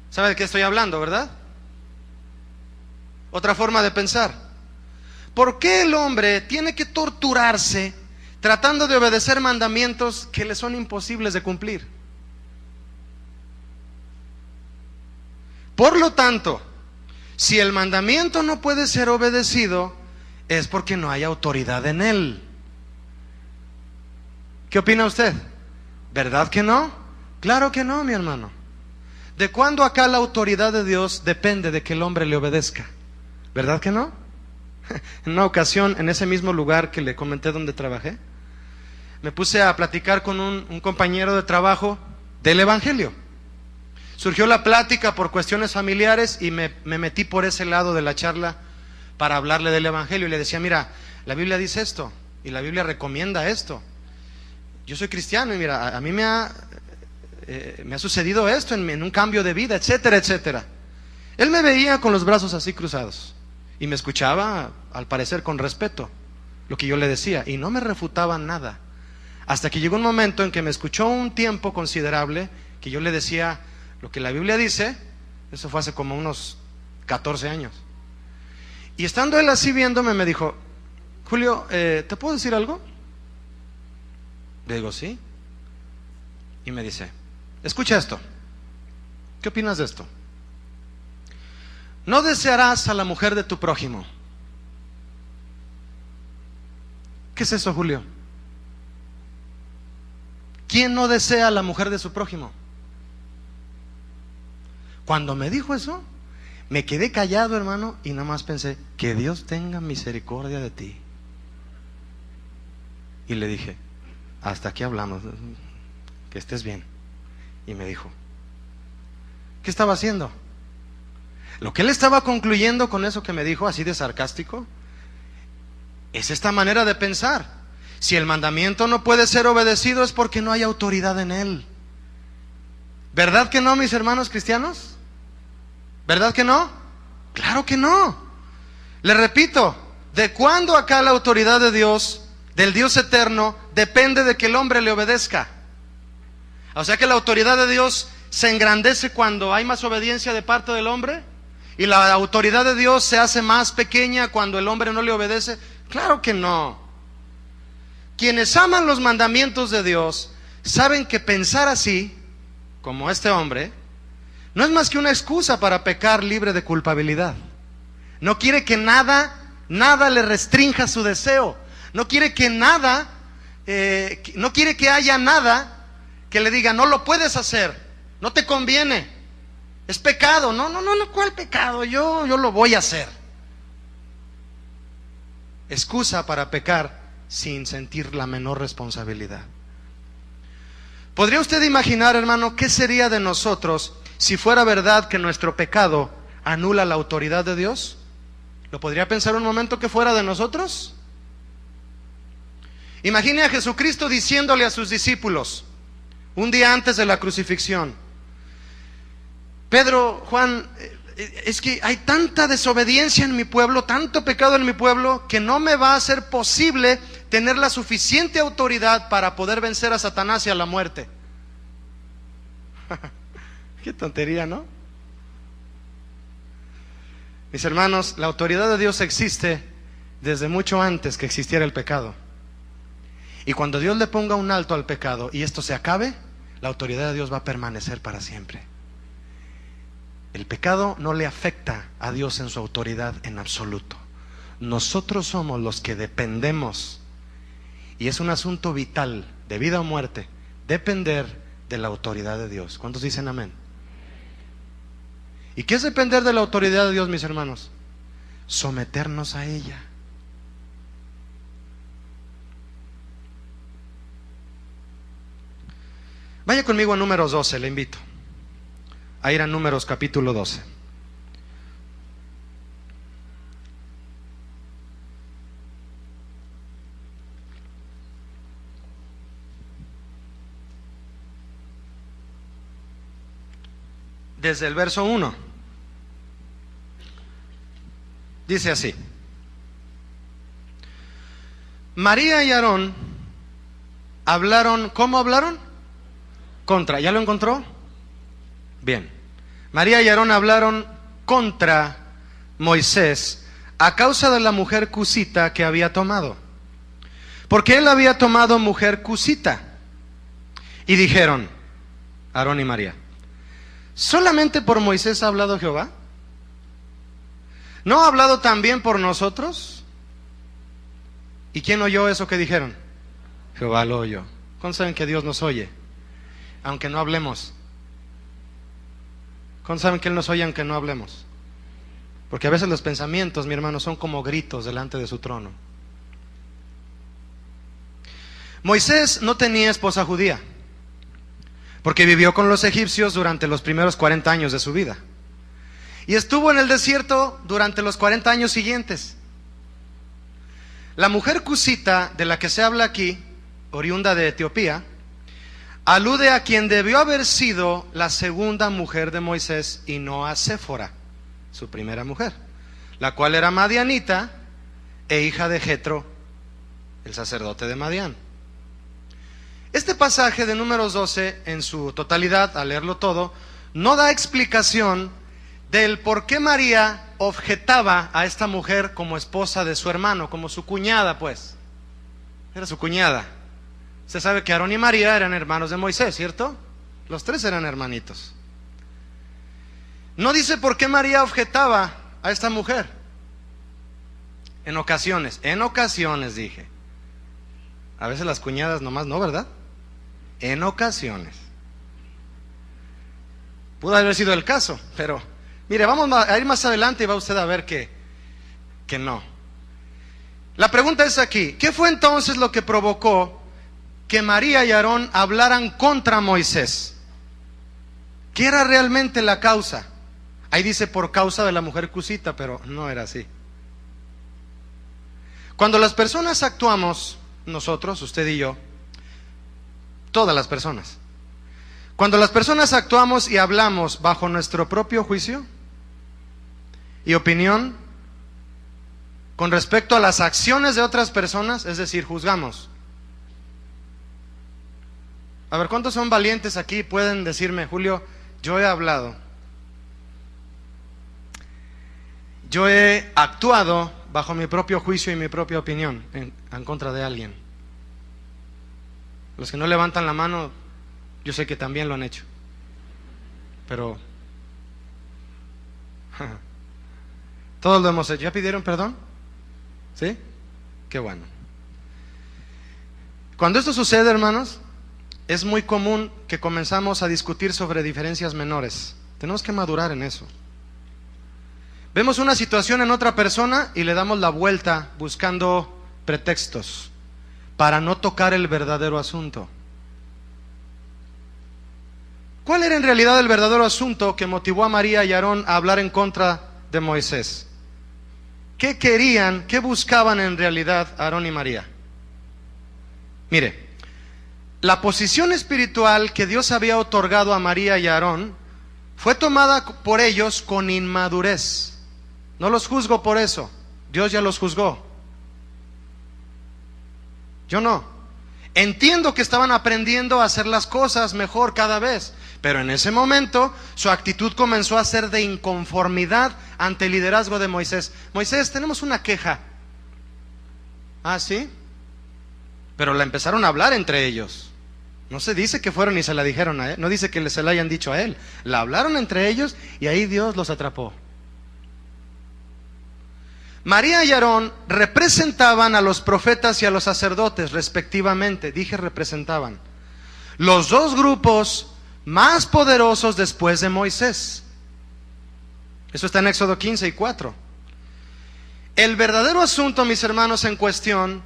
¿Sabe de qué estoy hablando, verdad? Otra forma de pensar: ¿por qué el hombre tiene que torturarse tratando de obedecer mandamientos que le son imposibles de cumplir? Por lo tanto, Si el mandamiento no puede ser obedecido, es porque no hay autoridad en él. ¿Qué opina usted? ¿Verdad que no? Claro que no, mi hermano. ¿De cuándo acá la autoridad de Dios depende de que el hombre le obedezca? ¿Verdad que no? En una ocasión, en ese mismo lugar que le comenté donde trabajé, me puse a platicar con un compañero de trabajo del Evangelio. Surgió la plática por cuestiones familiares y me metí por ese lado de la charla para hablarle del Evangelio. Y le decía, mira, la Biblia dice esto y la Biblia recomienda esto. Yo soy cristiano y mira, a mí me ha sucedido esto en un cambio de vida, etcétera, etcétera. Él me veía con los brazos así cruzados y me escuchaba, al parecer, con respeto lo que yo le decía, y no me refutaba nada. Hasta que llegó un momento en que me escuchó un tiempo considerable, que yo le decía lo que la Biblia dice. Eso fue hace como unos 14 años. Y estando él así viéndome, me dijo, Julio, ¿te puedo decir algo? Le digo, sí. Y me dice, escucha esto. ¿Qué opinas de esto? No desearás a la mujer de tu prójimo. ¿Qué es eso, Julio? ¿Quién no desea a la mujer de su prójimo? Cuando me dijo eso, me quedé callado, hermano, y nada más pensé, que Dios tenga misericordia de ti. Y le dije, hasta aquí hablamos, que estés bien. Y me dijo, ¿qué estaba haciendo? Lo que él estaba concluyendo con eso que me dijo, así de sarcástico, es esta manera de pensar. Si el mandamiento no puede ser obedecido es porque no hay autoridad en él. ¿Verdad que no, mis hermanos cristianos? ¿Verdad que no? Claro que no. Le repito, ¿de cuándo acá la autoridad de Dios, del Dios eterno, depende de que el hombre le obedezca? O sea que la autoridad de Dios se engrandece cuando hay más obediencia de parte del hombre, y la autoridad de Dios se hace más pequeña cuando el hombre no le obedece. Claro que no. Quienes aman los mandamientos de Dios saben que pensar así, como este hombre, no es más que una excusa para pecar libre de culpabilidad. No quiere que nada le restrinja su deseo. No quiere que no quiere que haya nada que le diga, no lo puedes hacer, no te conviene, es pecado. No, ¿cuál pecado? Yo lo voy a hacer. Excusa para pecar sin sentir la menor responsabilidad. ¿Podría usted imaginar, hermano, qué sería de nosotros si fuera verdad que nuestro pecado anula la autoridad de Dios? ¿Lo podría pensar un momento que fuera de nosotros? Imagine a Jesucristo diciéndole a sus discípulos, un día antes de la crucifixión, Pedro, Juan, es que hay tanta desobediencia en mi pueblo, tanto pecado en mi pueblo, que no me va a ser posible tener la suficiente autoridad para poder vencer a Satanás y a la muerte. Qué tontería, ¿no? Mis hermanos, la autoridad de Dios existe desde mucho antes que existiera el pecado. Y cuando Dios le ponga un alto al pecado y esto se acabe, la autoridad de Dios va a permanecer para siempre. El pecado no le afecta a Dios en su autoridad en absoluto. Nosotros somos los que dependemos, y es un asunto vital, de vida o muerte, depender de la autoridad de Dios. ¿Cuántos dicen amén? ¿Y qué es depender de la autoridad de Dios, mis hermanos? Someternos a ella. Vaya conmigo a Números 12, le invito a ir a Números capítulo 12. Desde el verso 1. Dice así: María y Aarón hablaron, ¿cómo hablaron? Contra, ¿ya lo encontró? Bien. María y Aarón hablaron contra Moisés a causa de la mujer cusita que había tomado, porque él había tomado mujer cusita. Y dijeron, Aarón y María, ¿solamente por Moisés ha hablado Jehová? ¿No ha hablado también por nosotros? ¿Y quién oyó eso que dijeron? Jehová lo oyó. ¿Cuántos saben que Dios nos oye? Aunque no hablemos. ¿Cuántos saben que Él nos oye aunque no hablemos? Porque a veces los pensamientos, mi hermano, son como gritos delante de su trono. Moisés no tenía esposa judía, porque vivió con los egipcios durante los primeros 40 años de su vida. Y estuvo en el desierto durante los 40 años siguientes. La mujer cusita de la que se habla aquí, oriunda de Etiopía, alude a quien debió haber sido la segunda mujer de Moisés y no a Séfora, su primera mujer, la cual era madianita e hija de Jetro, el sacerdote de Madián. Este pasaje de Números 12 en su totalidad, al leerlo todo, no da explicación del por qué María objetaba a esta mujer como esposa de su hermano, como su cuñada, pues. Era su cuñada. Usted sabe que Aarón y María eran hermanos de Moisés, ¿cierto? Los tres eran hermanitos. No dice por qué María objetaba a esta mujer. En ocasiones dije. A veces las cuñadas nomás no, ¿verdad? En ocasiones. Pudo haber sido el caso, pero mire, vamos a ir más adelante y va usted a ver que no. La pregunta es aquí, ¿qué fue entonces lo que provocó que María y Aarón hablaran contra Moisés? ¿Qué era realmente la causa? Ahí dice por causa de la mujer cusita, pero no era así. Cuando las personas actuamos, nosotros, usted y yo, todas las personas, cuando las personas actuamos y hablamos bajo nuestro propio juicio y opinión con respecto a las acciones de otras personas, es decir, juzgamos. A ver, ¿cuántos son valientes aquí y pueden decirme, Julio, yo he hablado, yo he actuado bajo mi propio juicio y mi propia opinión en contra de alguien? Los que no levantan la mano, yo sé que también lo han hecho, pero todos lo hemos hecho. ¿Ya pidieron perdón? ¿Sí? Qué bueno. Cuando esto sucede, hermanos, es muy común que comenzamos a discutir sobre diferencias menores. Tenemos que madurar en eso. Vemos una situación en otra persona y le damos la vuelta buscando pretextos para no tocar el verdadero asunto. ¿Cuál era en realidad el verdadero asunto que motivó a María y Aarón a hablar en contra de Moisés? ¿Qué querían, qué buscaban en realidad Aarón y María? Mire, la posición espiritual que Dios había otorgado a María y a Aarón fue tomada por ellos con inmadurez. No los juzgo por eso, Dios ya los juzgó. Yo no. Entiendo que estaban aprendiendo a hacer las cosas mejor cada vez, pero en ese momento su actitud comenzó a ser de inconformidad ante el liderazgo de Moisés. Moisés, tenemos una queja. ¿Ah, sí? Pero la empezaron a hablar entre ellos. No se dice que fueron y se la dijeron a él, no dice que se la hayan dicho a él. La hablaron entre ellos y ahí Dios los atrapó. María y Aarón representaban a los profetas y a los sacerdotes respectivamente. Dije representaban. Los dos grupos más poderosos después de Moisés. Eso está en Éxodo 15 y 4. El verdadero asunto, mis hermanos, en cuestión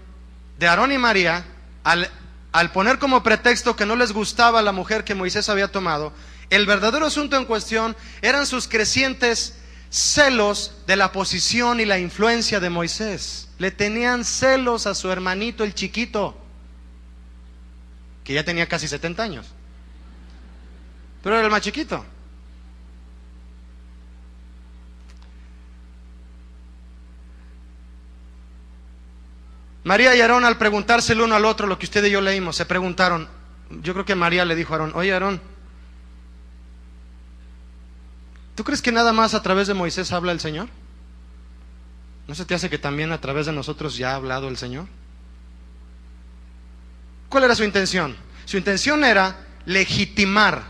de Aarón y María, al poner como pretexto que no les gustaba la mujer que Moisés había tomado, el verdadero asunto en cuestión eran sus crecientes celos de la posición y la influencia de Moisés. Le tenían celos a su hermanito el chiquito, que ya tenía casi 70 años, pero era el más chiquito. María y Aarón, al preguntarse el uno al otro lo que usted y yo leímos, se preguntaron. Yo creo que María le dijo a Aarón: oye, Aarón, ¿tú crees que nada más a través de Moisés habla el Señor? ¿No se te hace que también a través de nosotros ya ha hablado el Señor? ¿Cuál era su intención? Su intención era legitimar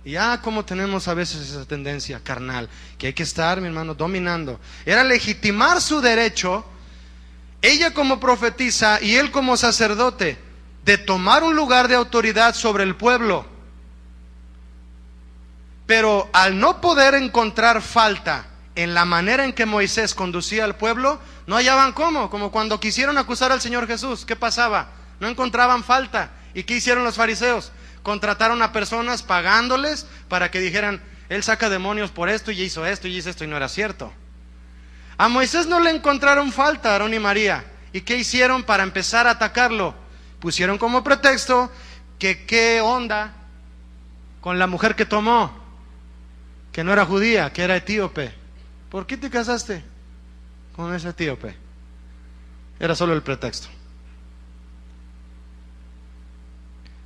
Y como tenemos a veces esa tendencia carnal, que hay que estar, mi hermano, dominando. Era legitimar su derecho, ella como profetisa y él como sacerdote, de tomar un lugar de autoridad sobre el pueblo. Pero al no poder encontrar falta en la manera en que Moisés conducía al pueblo, no hallaban cómo. Como cuando quisieron acusar al Señor Jesús, ¿qué pasaba? No encontraban falta. ¿Y qué hicieron los fariseos? Contrataron a personas pagándoles para que dijeran, él saca demonios por esto y hizo esto y no era cierto. A Moisés no le encontraron falta, Aarón y María. ¿Y qué hicieron para empezar a atacarlo? Pusieron como pretexto que qué onda con la mujer que tomó, que no era judía, que era etíope. ¿Por qué te casaste con ese etíope? Era solo el pretexto.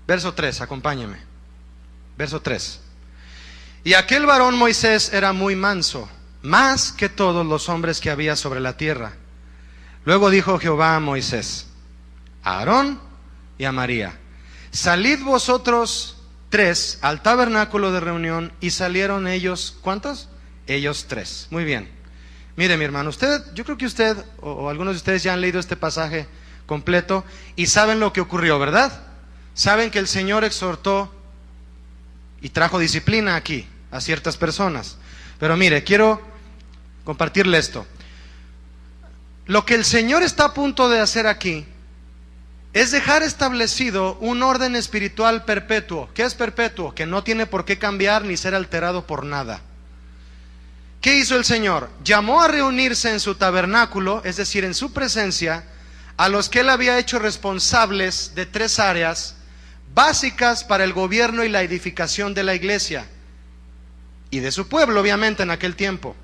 Verso 3, acompáñeme. Verso 3. Y aquel varón Moisés era muy manso, más que todos los hombres que había sobre la tierra. Luego dijo Jehová a Moisés, a Aarón y a María, salid vosotros 3 al tabernáculo de reunión. Y salieron ellos, ¿cuántos? Ellos 3. Muy bien. Mire, mi hermano, yo creo que usted o algunos de ustedes ya han leído este pasaje completo y saben lo que ocurrió, ¿verdad? Saben que el Señor exhortó y trajo disciplina aquí a ciertas personas. Pero mire, quiero compartirle esto. Lo que el Señor está a punto de hacer aquí es dejar establecido un orden espiritual perpetuo. ¿Qué es perpetuo? Que no tiene por qué cambiar ni ser alterado por nada. ¿Qué hizo el Señor? Llamó a reunirse en su tabernáculo, es decir, en su presencia, a los que Él había hecho responsables de 3 áreas básicas para el gobierno y la edificación de la iglesia y de su pueblo, obviamente, en aquel tiempo.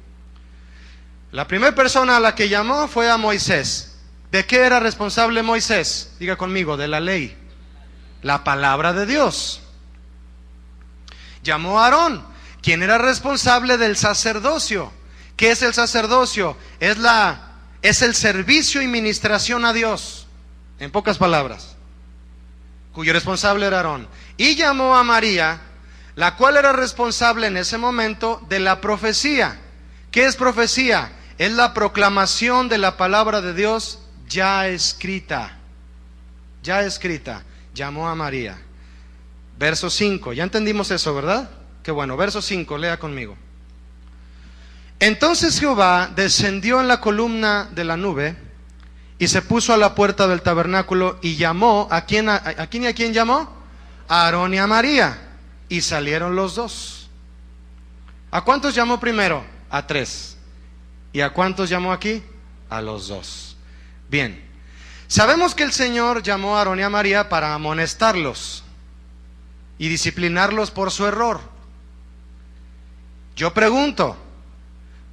La primera persona a la que llamó fue a Moisés. ¿De qué era responsable Moisés? Diga conmigo, de la ley, la palabra de Dios. Llamó a Aarón, quien era responsable del sacerdocio. ¿Qué es el sacerdocio? Es el servicio y ministración a Dios, en pocas palabras, cuyo responsable era Aarón. Y llamó a María, la cual era responsable en ese momento de la profecía. ¿Qué es profecía? Es la proclamación de la palabra de Dios ya escrita. Ya escrita. Llamó a María. Verso 5. Ya entendimos eso, ¿verdad? Qué bueno. Verso 5, lea conmigo. Entonces Jehová descendió en la columna de la nube y se puso a la puerta del tabernáculo y llamó, ¿a quién llamó? A Aarón y a María. Y salieron los 2. ¿A cuántos llamó primero? A 3. ¿Y a cuántos llamó aquí? A los 2. Bien. Sabemos que el Señor llamó a Aarón y a María para amonestarlos y disciplinarlos por su error. Yo pregunto,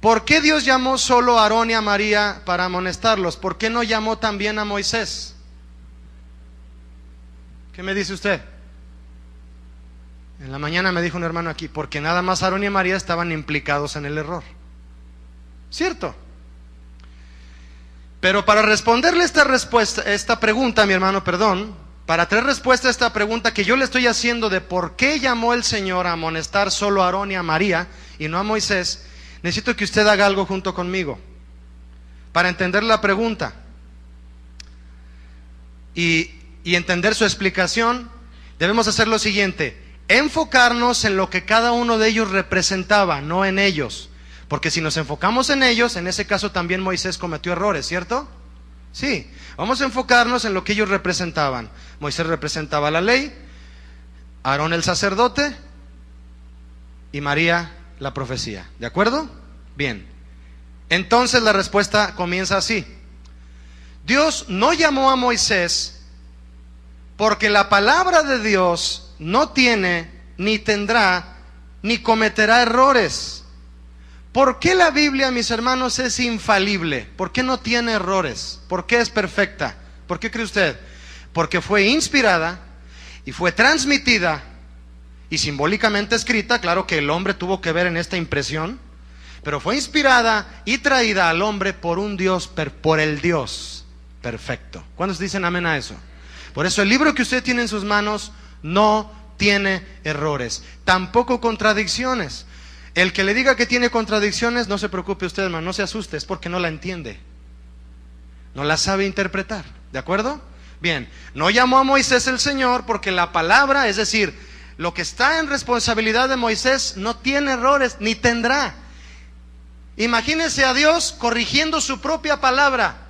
¿por qué Dios llamó solo a Aarón y a María para amonestarlos? ¿Por qué no llamó también a Moisés? ¿Qué me dice usted? En la mañana me dijo un hermano aquí, porque nada más Aarón y María estaban implicados en el error. ¿Cierto? Pero para responderle esta pregunta, mi hermano, para traer respuesta a esta pregunta que yo le estoy haciendo de por qué llamó el Señor a amonestar solo a Aarón y a María y no a Moisés, necesito que usted haga algo junto conmigo para entender la pregunta y entender su explicación. Debemos hacer lo siguiente: enfocarnos en lo que cada uno de ellos representaba, no en ellos. Porque si nos enfocamos en ellos, en ese caso también Moisés cometió errores, ¿cierto? Sí, vamos a enfocarnos en lo que ellos representaban. Moisés representaba la ley, Aarón el sacerdote y María la profecía. ¿De acuerdo? Bien. Entonces la respuesta comienza así. Dios no llamó a Moisés porque la palabra de Dios no tiene, ni tendrá, ni cometerá errores. ¿Por qué la Biblia, mis hermanos, es infalible? ¿Por qué no tiene errores? ¿Por qué es perfecta? ¿Por qué cree usted? Porque fue inspirada y fue transmitida y simbólicamente escrita. Claro que el hombre tuvo que ver en esta impresión, pero fue inspirada y traída al hombre por un Dios, por el Dios perfecto. ¿Cuántos dicen amén a eso? Por eso el libro que usted tiene en sus manos no tiene errores, tampoco contradicciones. El que le diga que tiene contradicciones, no se preocupe usted, hermano, no se asuste, es porque no la entiende, no la sabe interpretar, ¿de acuerdo? Bien, no llamó a Moisés el Señor porque la palabra, es decir, lo que está en responsabilidad de Moisés no tiene errores, ni tendrá. Imagínese a Dios corrigiendo su propia palabra.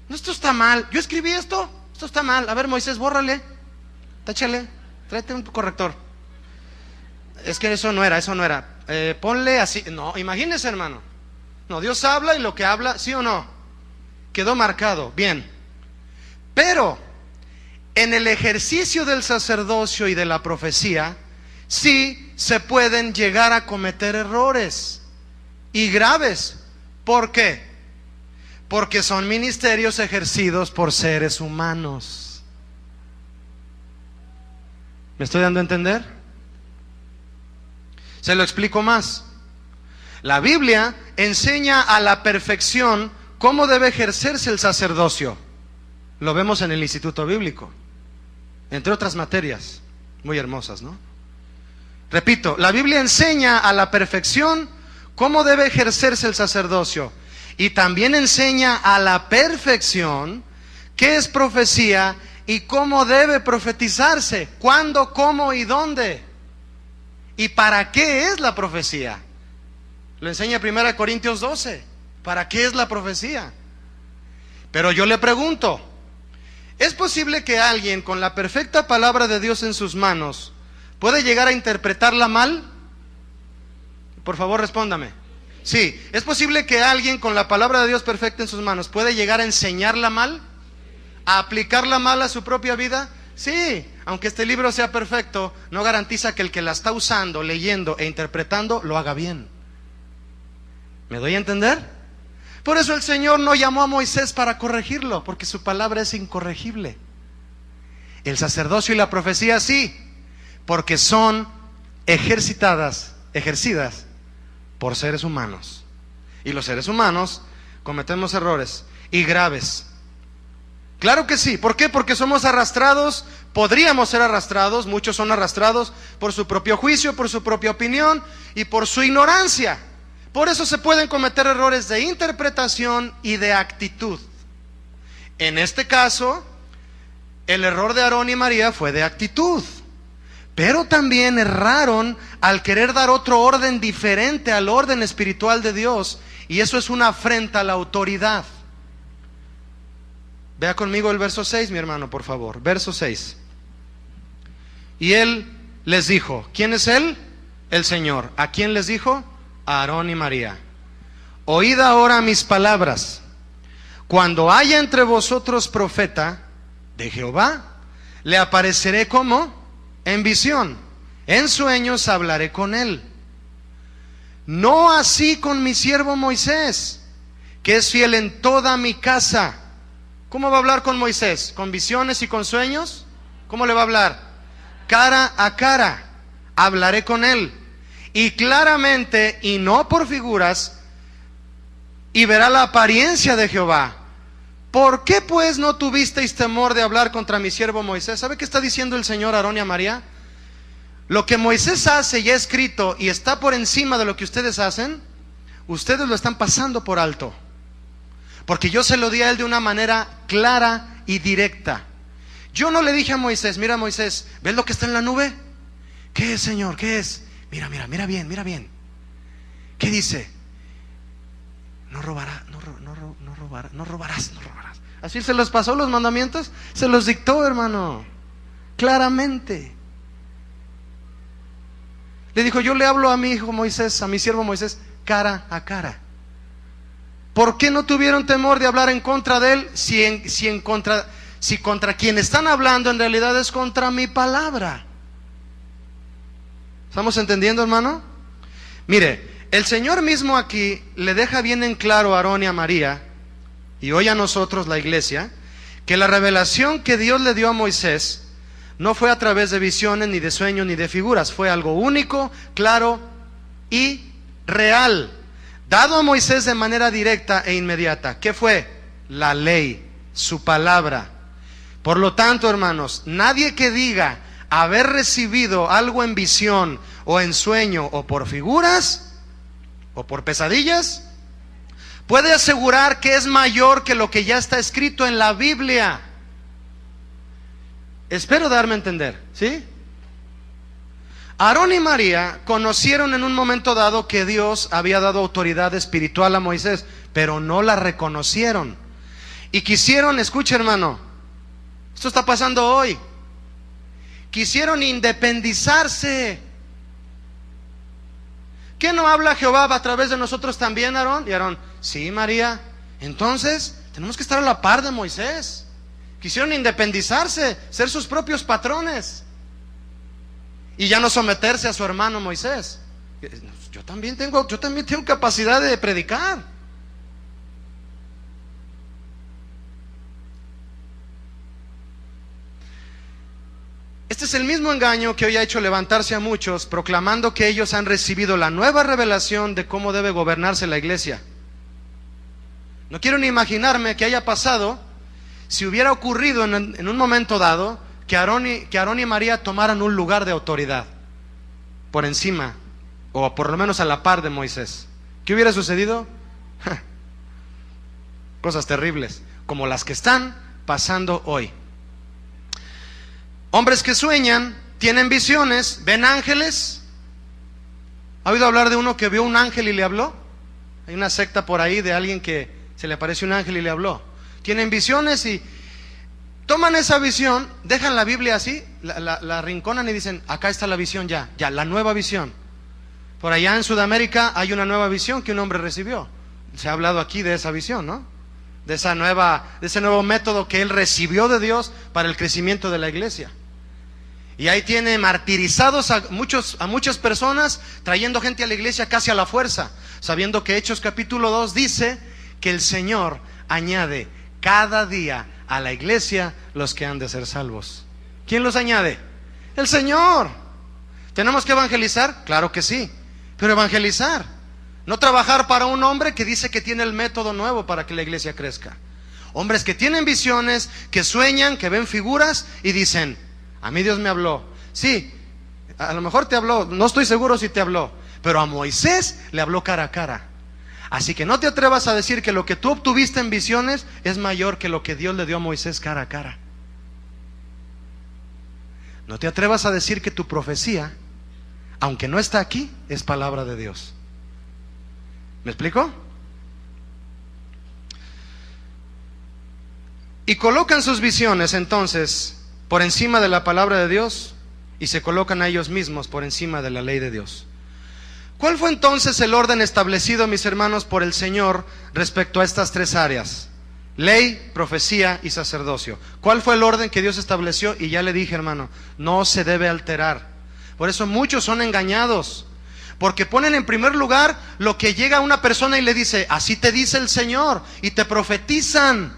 No, esto está mal, yo escribí esto está mal, a ver Moisés, bórrale, táchale, tráete un corrector. Es que eso no era, ponle así, no, imagínese, hermano. No, Dios habla y lo que habla, ¿sí o no? Quedó marcado, bien. Pero en el ejercicio del sacerdocio y de la profecía, sí se pueden llegar a cometer errores, y graves. ¿Por qué? Porque son ministerios ejercidos por seres humanos. ¿Me estoy dando a entender? Se lo explico más. La Biblia enseña a la perfección cómo debe ejercerse el sacerdocio. Lo vemos en el Instituto Bíblico, entre otras materias muy hermosas, ¿no? Repito, la Biblia enseña a la perfección cómo debe ejercerse el sacerdocio, y también enseña a la perfección qué es profecía y cómo debe profetizarse, cuándo, cómo y dónde, y para qué es la profecía. Lo enseña 1 Corintios 12. ¿Para qué es la profecía? Pero yo le pregunto, ¿es posible que alguien con la perfecta palabra de Dios en sus manos puede llegar a interpretarla mal? Por favor, respóndame. Sí, ¿es posible que alguien con la palabra de Dios perfecta en sus manos puede llegar a enseñarla mal? ¿A aplicarla mal a su propia vida? Sí, aunque este libro sea perfecto, no garantiza que el que la está usando, leyendo e interpretando lo haga bien. ¿Me doy a entender? Por eso el Señor no llamó a Moisés para corregirlo, porque su palabra es incorregible. El sacerdocio y la profecía sí, porque son ejercidas por seres humanos. Y los seres humanos cometemos errores, y graves. Claro que sí. ¿Por qué? Porque somos arrastrados, podríamos ser arrastrados, muchos son arrastrados por su propio juicio, por su propia opinión y por su ignorancia. Por eso se pueden cometer errores de interpretación y de actitud. En este caso, el error de Aarón y María fue de actitud, pero también erraron al querer dar otro orden diferente al orden espiritual de Dios, y eso es una afrenta a la autoridad. Vea conmigo el verso 6, mi hermano, por favor. Verso 6. Y él les dijo, ¿quién es él? El Señor. ¿A quién les dijo? A Aarón y María. Oíd ahora mis palabras. Cuando haya entre vosotros profeta de Jehová, le apareceré como en visión, en sueños hablaré con él. No así con mi siervo Moisés, que es fiel en toda mi casa. ¿Cómo va a hablar con Moisés? ¿Con visiones y con sueños? ¿Cómo le va a hablar? Cara a cara hablaré con él, y claramente, y no por figuras, y verá la apariencia de Jehová. ¿Por qué pues no tuvisteis temor de hablar contra mi siervo Moisés? ¿Sabe qué está diciendo el Señor a Aarón y a María? Lo que Moisés hace ya escrito y está por encima de lo que ustedes hacen, ustedes lo están pasando por alto, porque yo se lo di a él de una manera clara y directa. Yo no le dije a Moisés, mira Moisés, ¿ves lo que está en la nube? ¿Qué es, Señor? ¿Qué es? Mira bien. ¿Qué dice? No robarás. Así se los pasó los mandamientos, se los dictó, hermano, claramente. Le dijo, yo le hablo a mi hijo Moisés, a mi siervo Moisés, cara a cara. ¿Por qué no tuvieron temor de hablar en contra de él si contra quien están hablando en realidad es contra mi palabra? ¿Estamos entendiendo, hermano? Mire, el Señor mismo aquí le deja bien en claro a Aarón y a María, y hoy a nosotros, la iglesia, que la revelación que Dios le dio a Moisés no fue a través de visiones, ni de sueños, ni de figuras. Fue algo único, claro y real, dado a Moisés de manera directa e inmediata. ¿Qué fue? La ley, su palabra. Por lo tanto, hermanos, nadie que diga haber recibido algo en visión o en sueño o por figuras o por pesadillas puede asegurar que es mayor que lo que ya está escrito en la Biblia. Espero darme a entender, ¿sí? Aarón y María conocieron en un momento dado que Dios había dado autoridad espiritual a Moisés, pero no la reconocieron. Y quisieron, escucha hermano, esto está pasando hoy, quisieron independizarse. ¿Qué no habla Jehová a través de nosotros también, Aarón? Y Aarón, sí, María, entonces tenemos que estar a la par de Moisés. Quisieron independizarse, ser sus propios patrones y ya no someterse a su hermano Moisés. Yo también tengo capacidad de predicar. Este es el mismo engaño que hoy ha hecho levantarse a muchos, proclamando que ellos han recibido la nueva revelación de cómo debe gobernarse la iglesia. No quiero ni imaginarme qué haya pasado si hubiera ocurrido en un momento dado que Aarón y María tomaran un lugar de autoridad por encima, o por lo menos a la par de Moisés. ¿Qué hubiera sucedido? Cosas terribles, como las que están pasando hoy. Hombres que sueñan, tienen visiones, ven ángeles. ¿Ha oído hablar de uno que vio un ángel y le habló? Hay una secta por ahí de alguien que se le apareció un ángel y le habló. Tienen visiones y toman esa visión, dejan la Biblia así, la arrinconan y dicen, acá está la visión ya, la nueva visión. Por allá en Sudamérica hay una nueva visión que un hombre recibió. Se ha hablado aquí de esa visión, ¿no? De ese nuevo método que él recibió de Dios para el crecimiento de la iglesia. Y ahí tiene martirizados a muchas personas, trayendo gente a la iglesia casi a la fuerza, sabiendo que Hechos capítulo 2 dice que el Señor añade cada día a la iglesia los que han de ser salvos. ¿Quién los añade? El Señor. ¿Tenemos que evangelizar? Claro que sí, pero evangelizar, no trabajar para un hombre que dice que tiene el método nuevo para que la iglesia crezca. Hombres que tienen visiones, que sueñan, que ven figuras y dicen, a mí Dios me habló. Sí, a lo mejor te habló, no estoy seguro si te habló, pero a Moisés le habló cara a cara. Así que no te atrevas a decir que lo que tú obtuviste en visiones es mayor que lo que Dios le dio a Moisés cara a cara. No te atrevas a decir que tu profecía, aunque no está aquí, es palabra de Dios. ¿Me explico? Y colocan sus visiones entonces por encima de la palabra de Dios y se colocan a ellos mismos por encima de la ley de Dios. ¿Cuál fue entonces el orden establecido, mis hermanos, por el Señor respecto a estas tres áreas? Ley, profecía y sacerdocio. ¿Cuál fue el orden que Dios estableció? Y ya le dije, hermano, no se debe alterar. Por eso muchos son engañados, porque ponen en primer lugar lo que llega a una persona y le dice, así te dice el Señor, y te profetizan,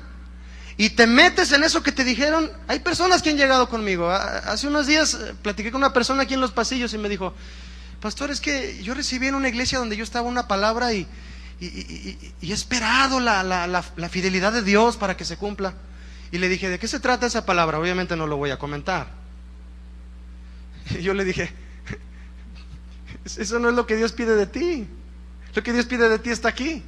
y te metes en eso que te dijeron. Hay personas que han llegado conmigo. Hace unos días platiqué con una persona aquí en los pasillos y me dijo, pastor, es que yo recibí en una iglesia donde yo estaba una palabra y he esperado la fidelidad de Dios para que se cumpla. Y le dije, ¿de qué se trata esa palabra? Obviamente no lo voy a comentar. Y yo le dije, eso no es lo que Dios pide de ti. Lo que Dios pide de ti está aquí.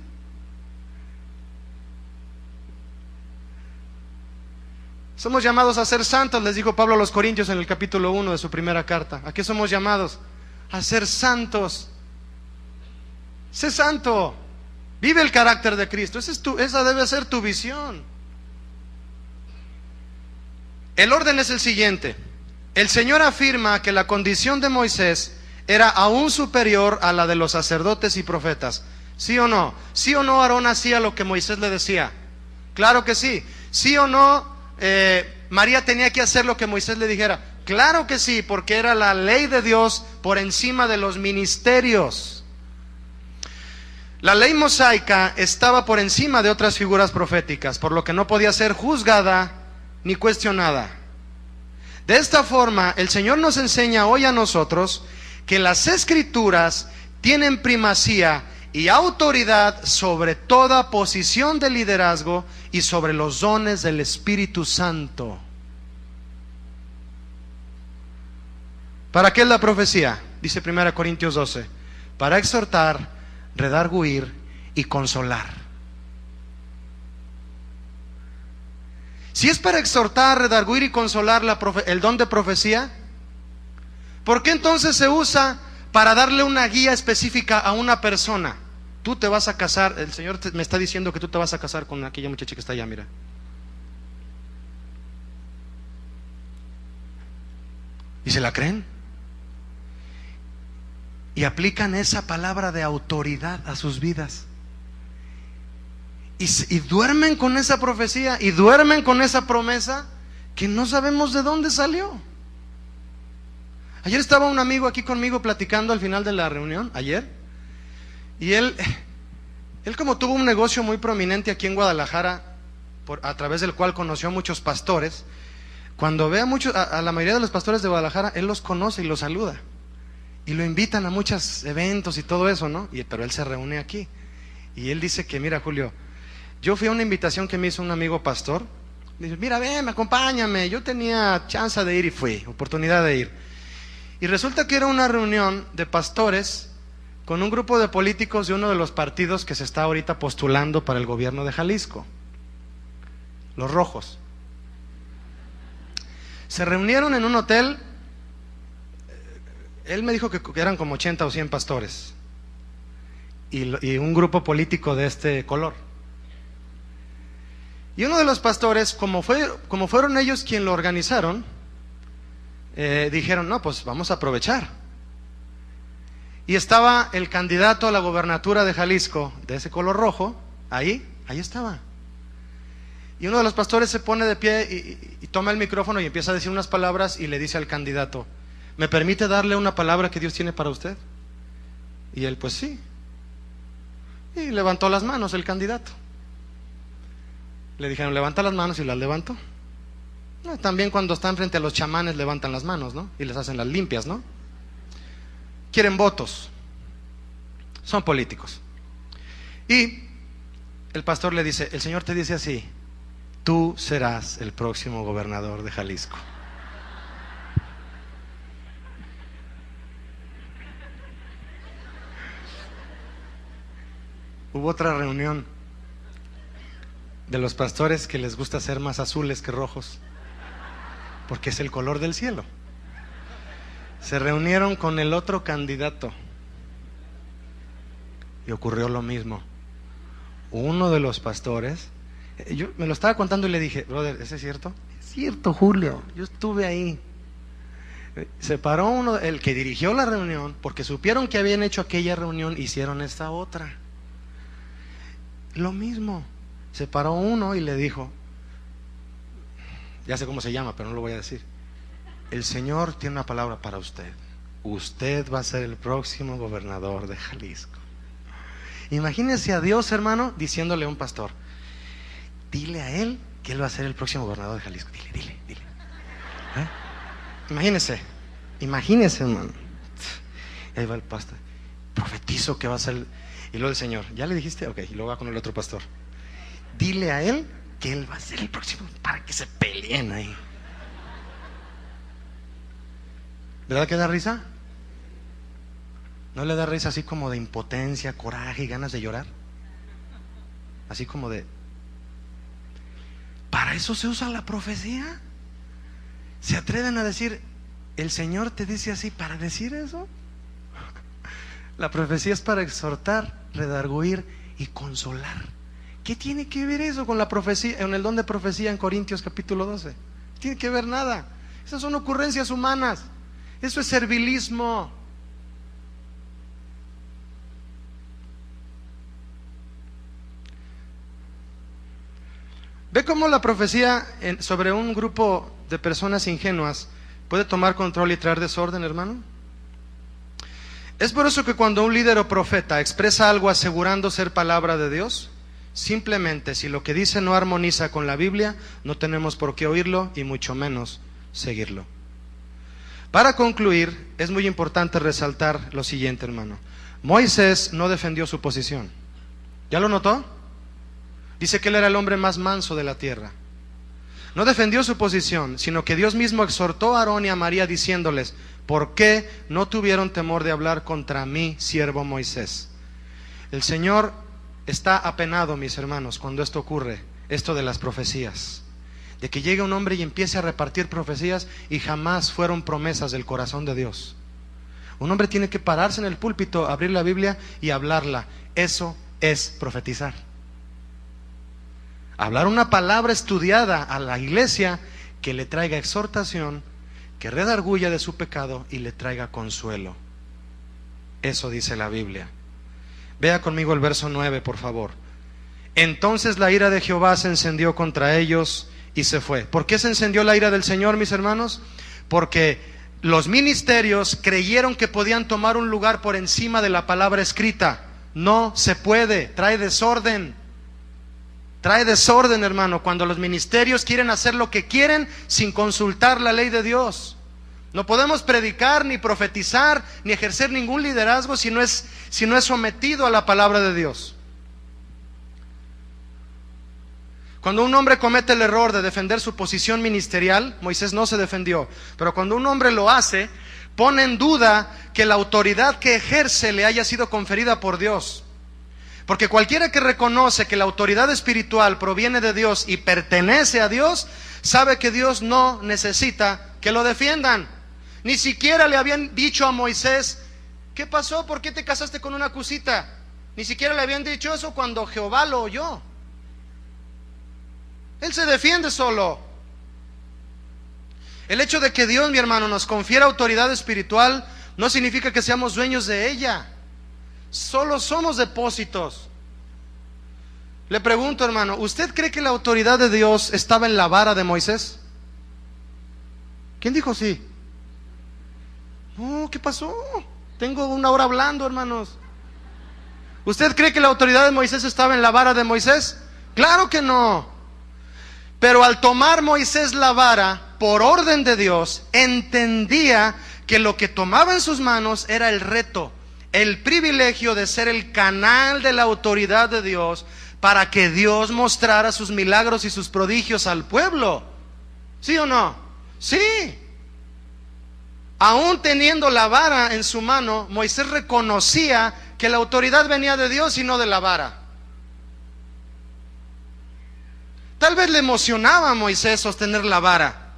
Somos llamados a ser santos, les dijo Pablo a los Corintios en el capítulo 1 de su primera carta. ¿A qué somos llamados? A ser santos. Sé santo. Vive el carácter de Cristo. Esa debe ser tu visión. El orden es el siguiente. El Señor afirma que la condición de Moisés era aún superior a la de los sacerdotes y profetas. ¿Sí o no? ¿Sí o no Aarón hacía lo que Moisés le decía? Claro que sí. ¿Sí o no María tenía que hacer lo que Moisés le dijera? Claro que sí, porque era la ley de Dios por encima de los ministerios. La ley mosaica estaba por encima de otras figuras proféticas, por lo que no podía ser juzgada ni cuestionada. De esta forma, el Señor nos enseña hoy a nosotros que las Escrituras tienen primacía y autoridad sobre toda posición de liderazgo y sobre los dones del Espíritu Santo. ¿Para qué es la profecía? Dice 1 Corintios 12. Para exhortar, redarguir y consolar. Si es para exhortar, redarguir y consolar el don de profecía, ¿por qué entonces se usa para darle una guía específica a una persona? Tú te vas a casar, el Señor me está diciendo que tú te vas a casar con aquella muchacha que está allá, mira. ¿Y se la creen? Y aplican esa palabra de autoridad a sus vidas. Y duermen con esa profecía, y duermen con esa promesa que no sabemos de dónde salió. Ayer estaba un amigo aquí conmigo platicando al final de la reunión, ayer, y él como tuvo un negocio muy prominente aquí en Guadalajara, a través del cual conoció a muchos pastores, cuando ve a la mayoría de los pastores de Guadalajara, él los conoce y los saluda, y lo invitan a muchos eventos y todo eso, ¿no? Pero él se reúne aquí, y él dice que, mira, Julio, yo fui a una invitación que me hizo un amigo pastor, dice, mira, ven, acompáñame, yo tenía chance de ir y fui, oportunidad de ir, y resulta que era una reunión de pastores con un grupo de políticos de uno de los partidos que se está ahorita postulando para el gobierno de Jalisco, los rojos. Se reunieron en un hotel. Él me dijo que eran como 80 o 100 pastores y un grupo político de este color. Y uno de los pastores, como fueron ellos quien lo organizaron, dijeron, no, pues vamos a aprovechar. Y estaba el candidato a la gobernatura de Jalisco, de ese color rojo, ahí estaba. Y uno de los pastores se pone de pie y toma el micrófono y empieza a decir unas palabras y le dice al candidato, ¿me permite darle una palabra que Dios tiene para usted? Y él, pues sí. Y levantó las manos el candidato. Le dijeron, levanta las manos, y las levantó. También cuando están frente a los chamanes levantan las manos, ¿no? Y les hacen las limpias, ¿no? Quieren votos. Son políticos. Y el pastor le dice, el Señor te dice así, tú serás el próximo gobernador de Jalisco. Hubo otra reunión de los pastores que les gusta ser más azules que rojos, porque es el color del cielo. Se reunieron con el otro candidato y ocurrió lo mismo. Uno de los pastores, yo me lo estaba contando y le dije, brother, ¿ese es cierto? Es cierto, Julio, yo estuve ahí. Se paró el que dirigió la reunión, porque supieron que habían hecho aquella reunión, hicieron esta otra. Lo mismo. Se paró uno y le dijo, ya sé cómo se llama, pero no lo voy a decir, el Señor tiene una palabra para usted. Usted va a ser el próximo gobernador de Jalisco. Imagínese a Dios, hermano, diciéndole a un pastor, dile a él que él va a ser el próximo gobernador de Jalisco. Dile. Imagínese, hermano. Y ahí va el pastor, profetizo que va a ser. Y luego el Señor, ¿ya le dijiste? Ok, y luego va con el otro pastor. Dile a él que él va a ser el próximo, para que se peleen ahí. ¿Verdad que da risa? ¿No le da risa así como de impotencia, coraje y ganas de llorar? Así como de... ¿Para eso se usa la profecía? ¿Se atreven a decir, el Señor te dice así para decir eso? La profecía es para exhortar, redarguir y consolar. ¿Qué tiene que ver eso con la profecía, con el don de profecía en Corintios capítulo 12? No tiene que ver nada. Esas son ocurrencias humanas. Eso es servilismo. ¿Ve cómo la profecía sobre un grupo de personas ingenuas puede tomar control y traer desorden, hermano? Es por eso que cuando un líder o profeta expresa algo asegurando ser palabra de Dios, simplemente si lo que dice no armoniza con la Biblia, no tenemos por qué oírlo y mucho menos seguirlo. Para concluir, es muy importante resaltar lo siguiente, hermano. Moisés no defendió su posición. ¿Ya lo notó? Dice que él era el hombre más manso de la tierra. No defendió su posición, sino que Dios mismo exhortó a Aarón y a María diciéndoles, ¿por qué no tuvieron temor de hablar contra mí, siervo Moisés? El Señor está apenado, mis hermanos, cuando esto ocurre, esto de las profecías, de que llegue un hombre y empiece a repartir profecías y jamás fueron promesas del corazón de Dios. Un hombre tiene que pararse en el púlpito, abrir la Biblia y hablarla. Eso es profetizar. Hablar una palabra estudiada a la iglesia que le traiga exhortación, que redarguya de su pecado y le traiga consuelo. Eso dice la Biblia. Vea conmigo el verso 9, por favor. Entonces la ira de Jehová se encendió contra ellos y se fue. ¿Por qué se encendió la ira del Señor, mis hermanos? Porque los ministerios creyeron que podían tomar un lugar por encima de la palabra escrita. No se puede, trae desorden. Trae desorden, hermano, cuando los ministerios quieren hacer lo que quieren sin consultar la ley de Dios. No podemos predicar, ni profetizar, ni ejercer ningún liderazgo si no es sometido a la palabra de Dios. Cuando un hombre comete el error de defender su posición ministerial, Moisés no se defendió, pero cuando un hombre lo hace, pone en duda que la autoridad que ejerce le haya sido conferida por Dios. Porque cualquiera que reconoce que la autoridad espiritual proviene de Dios y pertenece a Dios, sabe que Dios no necesita que lo defiendan. Ni siquiera le habían dicho a Moisés, ¿qué pasó? ¿Por qué te casaste con una cusita? Ni siquiera le habían dicho eso cuando Jehová lo oyó. Él se defiende solo. El hecho de que Dios, mi hermano, nos confiera autoridad espiritual no significa que seamos dueños de ella. Solo somos depósitos. Le pregunto, hermano, ¿usted cree que la autoridad de Dios estaba en la vara de Moisés? ¿Quién dijo sí? No, ¿qué pasó? Tengo una hora hablando, hermanos. ¿Usted cree que la autoridad de Moisés estaba en la vara de Moisés? Claro que no. Pero al tomar Moisés la vara, por orden de Dios, entendía que lo que tomaba en sus manos era el reto, el privilegio de ser el canal de la autoridad de Dios para que Dios mostrara sus milagros y sus prodigios al pueblo. ¿Sí o no? Sí. Aún teniendo la vara en su mano, Moisés reconocía que la autoridad venía de Dios y no de la vara. Tal vez le emocionaba a Moisés sostener la vara.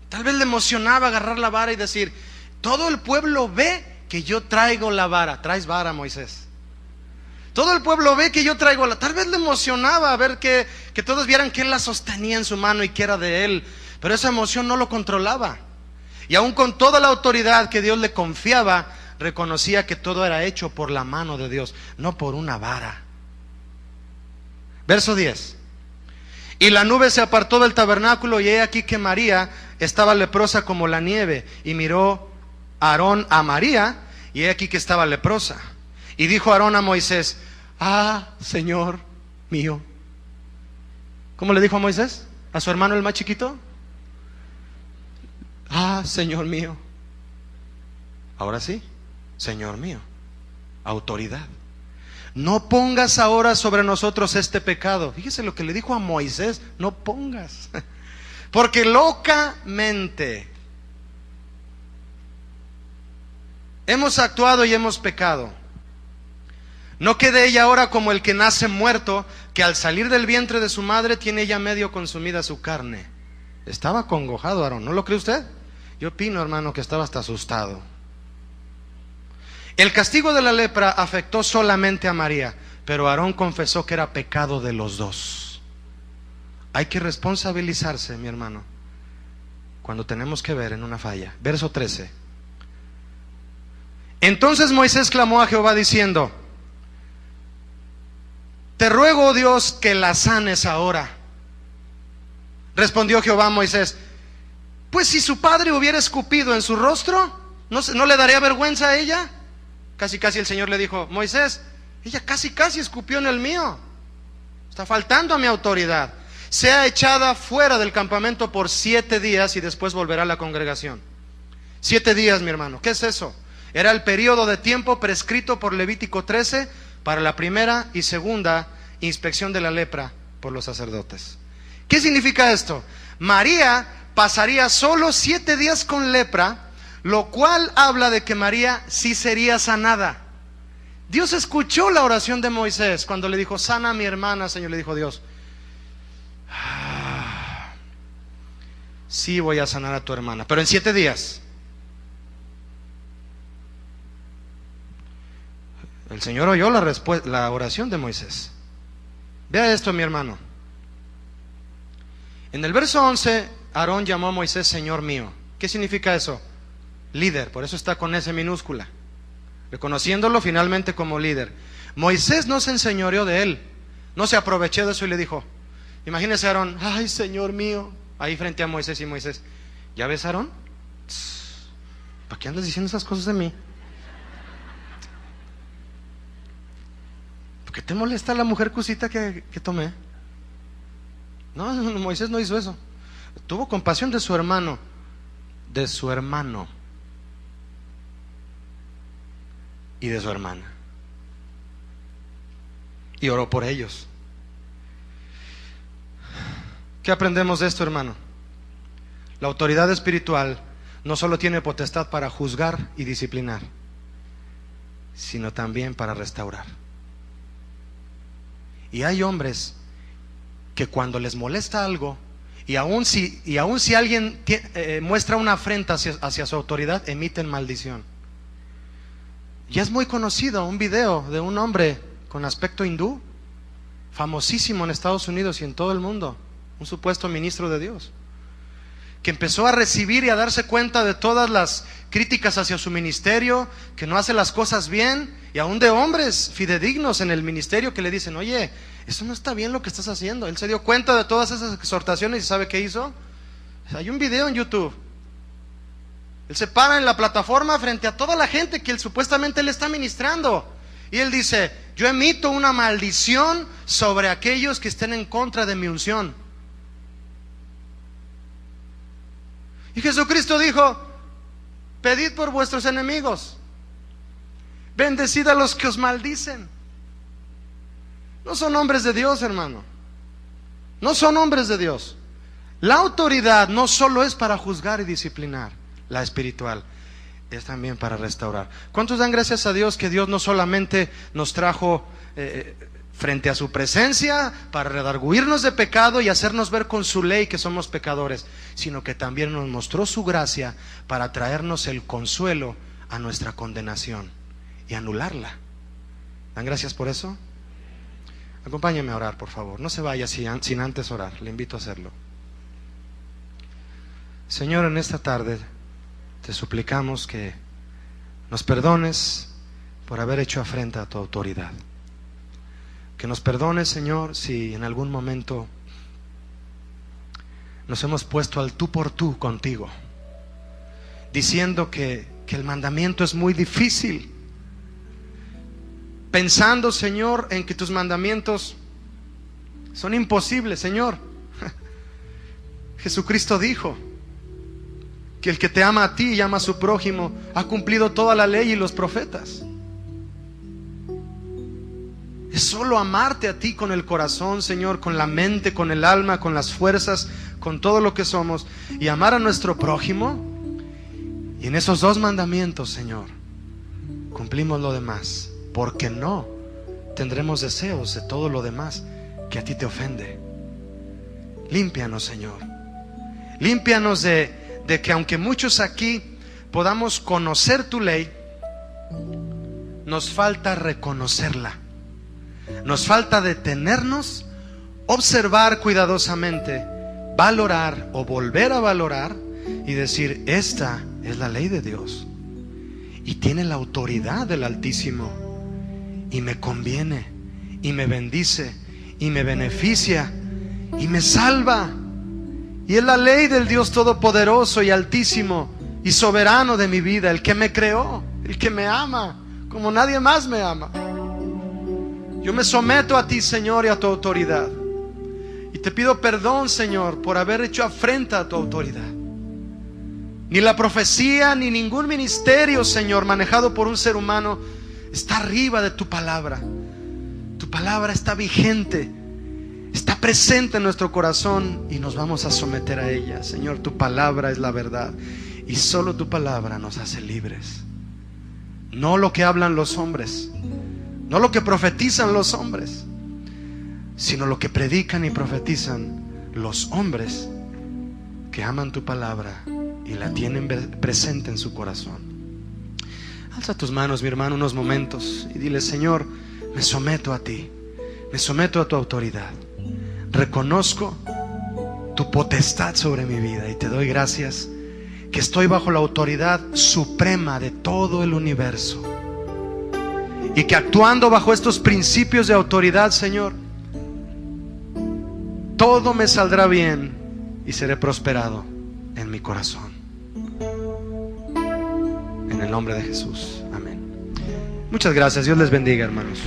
Tal vez le emocionaba agarrar la vara y decir, todo el pueblo ve que yo traigo la vara. Traes vara, Moisés. Todo el pueblo ve que yo traigo la... Tal vez le emocionaba ver que todos vieran que él la sostenía en su mano y que era de él. Pero esa emoción no lo controlaba. Y aún con toda la autoridad que Dios le confiaba, reconocía que todo era hecho por la mano de Dios, no por una vara. Verso 10. Y la nube se apartó del tabernáculo, y he aquí que María estaba leprosa como la nieve. Y miró Aarón a María, y he aquí que estaba leprosa. Y dijo Aarón a Moisés, Señor mío. ¿Cómo le dijo a Moisés? ¿A su hermano el más chiquito? Señor mío. Ahora sí, Señor mío. Autoridad. No pongas ahora sobre nosotros este pecado. Fíjese lo que le dijo a Moisés, no pongas. Porque locamente hemos actuado y hemos pecado. No quede ella ahora como el que nace muerto, que al salir del vientre de su madre tiene ella medio consumida su carne. Estaba acongojado Aarón, ¿no lo cree usted? Yo opino, hermano, que estaba hasta asustado. El castigo de la lepra afectó solamente a María, pero Aarón confesó que era pecado de los dos. Hay que responsabilizarse, mi hermano, cuando tenemos que ver en una falla. Verso 13. Entonces Moisés clamó a Jehová diciendo, te ruego, oh Dios, que la sanes ahora. Respondió Jehová a Moisés, pues si su padre hubiera escupido en su rostro, ¿no le daría vergüenza a ella? Casi el Señor le dijo, Moisés, ella casi escupió en el mío. Está faltando a mi autoridad. Sea echada fuera del campamento por 7 días y después volverá a la congregación. 7 días, mi hermano. ¿Qué es eso? Era el periodo de tiempo prescrito por Levítico 13 para la primera y segunda inspección de la lepra por los sacerdotes. ¿Qué significa esto? María pasaría solo 7 días con lepra, lo cual habla de que María sí sería sanada. Dios escuchó la oración de Moisés cuando le dijo: sana a mi hermana, Señor. Le dijo Dios: sí, voy a sanar a tu hermana, pero en 7 días. El Señor oyó la oración de Moisés. Vea esto, mi hermano. En el verso 11, Aarón llamó a Moisés Señor mío. ¿Qué significa eso? Líder, por eso está con S minúscula, reconociéndolo finalmente como líder. Moisés no se enseñoreó de él, no se aprovechó de eso y le dijo, imagínese a Aarón: ay, Señor mío, ahí frente a Moisés, y Moisés: ¿ya ves, Aarón? ¿Para qué andas diciendo esas cosas de mí? ¿Por qué te molesta la mujer cusita que tomé? No, Moisés no hizo eso. Tuvo compasión de su hermano, y de su hermana, y oró por ellos. ¿Qué aprendemos de esto, hermano? La autoridad espiritual no solo tiene potestad para juzgar y disciplinar, sino también para restaurar. Y hay hombres que cuando les molesta algo, y aun si alguien muestra una afrenta hacia su autoridad, emiten maldición. Ya es muy conocido un video de un hombre con aspecto hindú, famosísimo en Estados Unidos y en todo el mundo, un supuesto ministro de Dios, que empezó a recibir y a darse cuenta de todas las críticas hacia su ministerio, que no hace las cosas bien, y aún de hombres fidedignos en el ministerio que le dicen: oye, eso no está bien lo que estás haciendo. Él se dio cuenta de todas esas exhortaciones y ¿sabe qué hizo? Hay un video en YouTube. Él se para en la plataforma frente a toda la gente que supuestamente él está ministrando, y él dice: yo emito una maldición sobre aquellos que estén en contra de mi unción. Y Jesucristo dijo: pedid por vuestros enemigos, bendecid a los que os maldicen. No son hombres de Dios, hermano. No son hombres de Dios. La autoridad no solo es para juzgar y disciplinar, la espiritual es también para restaurar. ¿Cuántos dan gracias a Dios que Dios no solamente nos trajo frente a su presencia para redarguirnos de pecado y hacernos ver con su ley que somos pecadores, sino que también nos mostró su gracia para traernos el consuelo a nuestra condenación y anularla? ¿Dan gracias por eso? Acompáñeme a orar, por favor. No se vaya sin antes orar. Le invito a hacerlo. Señor, en esta tarde te suplicamos que nos perdones por haber hecho afrenta a tu autoridad. Que nos perdones, Señor, si en algún momento nos hemos puesto al tú por tú contigo, diciendo que el mandamiento es muy difícil, pensando, Señor, en que tus mandamientos son imposibles. Señor, Jesucristo dijo que el que te ama a ti y ama a su prójimo ha cumplido toda la ley y los profetas. Es solo amarte a ti con el corazón, Señor, con la mente, con el alma, con las fuerzas, con todo lo que somos, y amar a nuestro prójimo. Y en esos 2 mandamientos, Señor, cumplimos lo demás, porque no tendremos deseos de todo lo demás que a ti te ofende. Límpianos, Señor. Límpianos de que aunque muchos aquí podamos conocer tu ley, nos falta reconocerla. Nos falta detenernos, observar cuidadosamente, valorar o volver a valorar y decir: esta es la ley de Dios y tiene la autoridad del Altísimo, y me conviene, y me bendice, y me beneficia, y me salva, y es la ley del Dios Todopoderoso y Altísimo y soberano de mi vida, el que me creó, el que me ama como nadie más me ama. Yo me someto a ti, Señor, y a tu autoridad, y te pido perdón, Señor, por haber hecho afrenta a tu autoridad. Ni la profecía ni ningún ministerio, Señor, manejado por un ser humano está arriba de tu palabra. Tu palabra está vigente, está presente en nuestro corazón, y nos vamos a someter a ella. Señor, tu palabra es la verdad, Y solo tu palabra nos hace libres. No lo que hablan los hombres, no lo que profetizan los hombres, sino lo que predican y profetizan los hombres que aman tu palabra y la tienen presente en su corazón. Alza tus manos, mi hermano, unos momentos y dile: Señor, me someto a ti, me someto a tu autoridad. Reconozco tu potestad sobre mi vida y te doy gracias que estoy bajo la autoridad suprema de todo el universo, y que actuando bajo estos principios de autoridad, Señor, todo me saldrá bien y seré prosperado en mi corazón. En el nombre de Jesús, amén. Muchas gracias, Dios les bendiga, hermanos.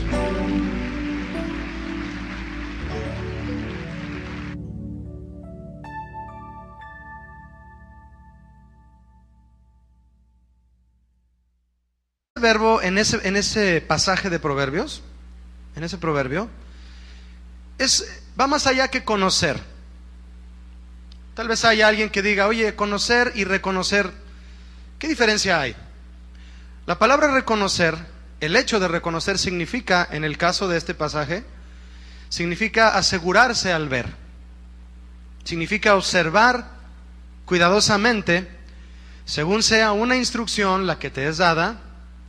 Verbo en ese pasaje de Proverbios, en ese proverbio, va más allá que conocer. Tal vez haya alguien que diga: oye, conocer y reconocer, ¿qué diferencia hay? La palabra reconocer, el hecho de reconocer significa, en el caso de este pasaje, significa asegurarse al ver, significa observar cuidadosamente, según sea una instrucción la que te es dada,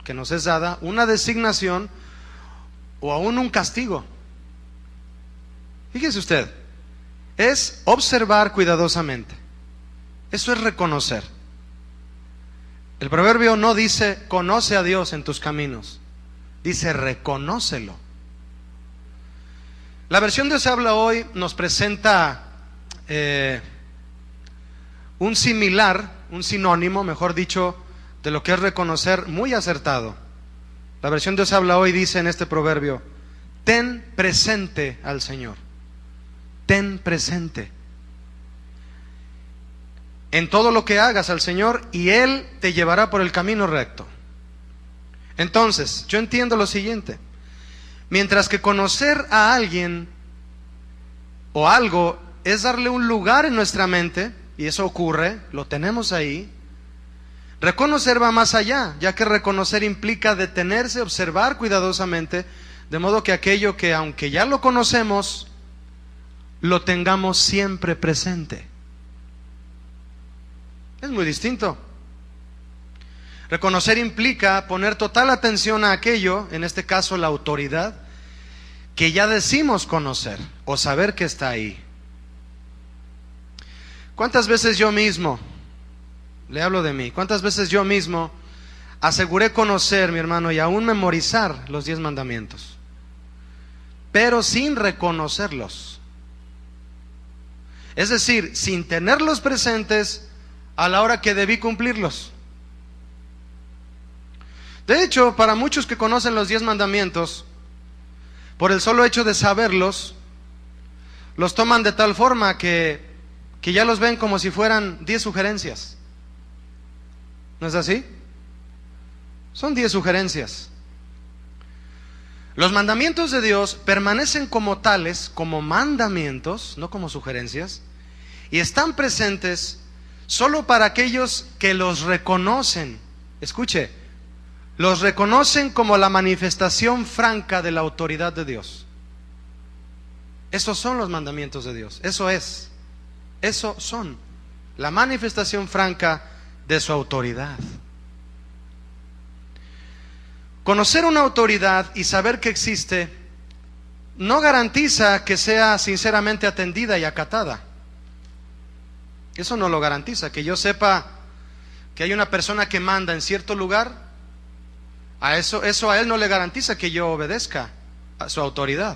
que nos es dada, una designación o aún un castigo. Fíjese usted, es observar cuidadosamente. Eso es reconocer. El proverbio no dice conoce a Dios en tus caminos, dice reconócelo. La versión de Dios habla hoy nos presenta un similar, un sinónimo, mejor dicho, de lo que es reconocer, muy acertado. La versión de Dios habla hoy dice en este proverbio: ten presente al Señor. Ten presente en todo lo que hagas al Señor, y Él te llevará por el camino recto. Entonces, yo entiendo lo siguiente: mientras que conocer a alguien o algo es darle un lugar en nuestra mente, y eso ocurre, lo tenemos ahí, reconocer va más allá, ya que reconocer implica detenerse, observar cuidadosamente, de modo que aquello que, aunque ya lo conocemos, lo tengamos siempre presente. Es muy distinto. Reconocer implica poner total atención a aquello, en este caso la autoridad, que ya decimos conocer o saber que está ahí. ¿Cuántas veces yo mismo, le hablo de mí, cuántas veces yo mismo aseguré conocer, mi hermano, y aún memorizar los 10 mandamientos, pero sin reconocerlos? Es decir, sin tenerlos presentes a la hora que debí cumplirlos. De hecho, para muchos que conocen los 10 mandamientos, por el solo hecho de saberlos, los toman de tal forma que ya los ven como si fueran 10 sugerencias. ¿No es así? Son 10 sugerencias. Los mandamientos de Dios permanecen como tales, como mandamientos, no como sugerencias, y están presentes solo para aquellos que los reconocen. Escuche, los reconocen como la manifestación franca de la autoridad de Dios. Esos son los mandamientos de Dios. Eso son la manifestación franca de su autoridad. Conocer una autoridad y saber que existe no garantiza que sea sinceramente atendida y acatada. Eso no lo garantiza. Que yo sepa que hay una persona que manda en cierto lugar, eso a él no le garantiza que yo obedezca a su autoridad.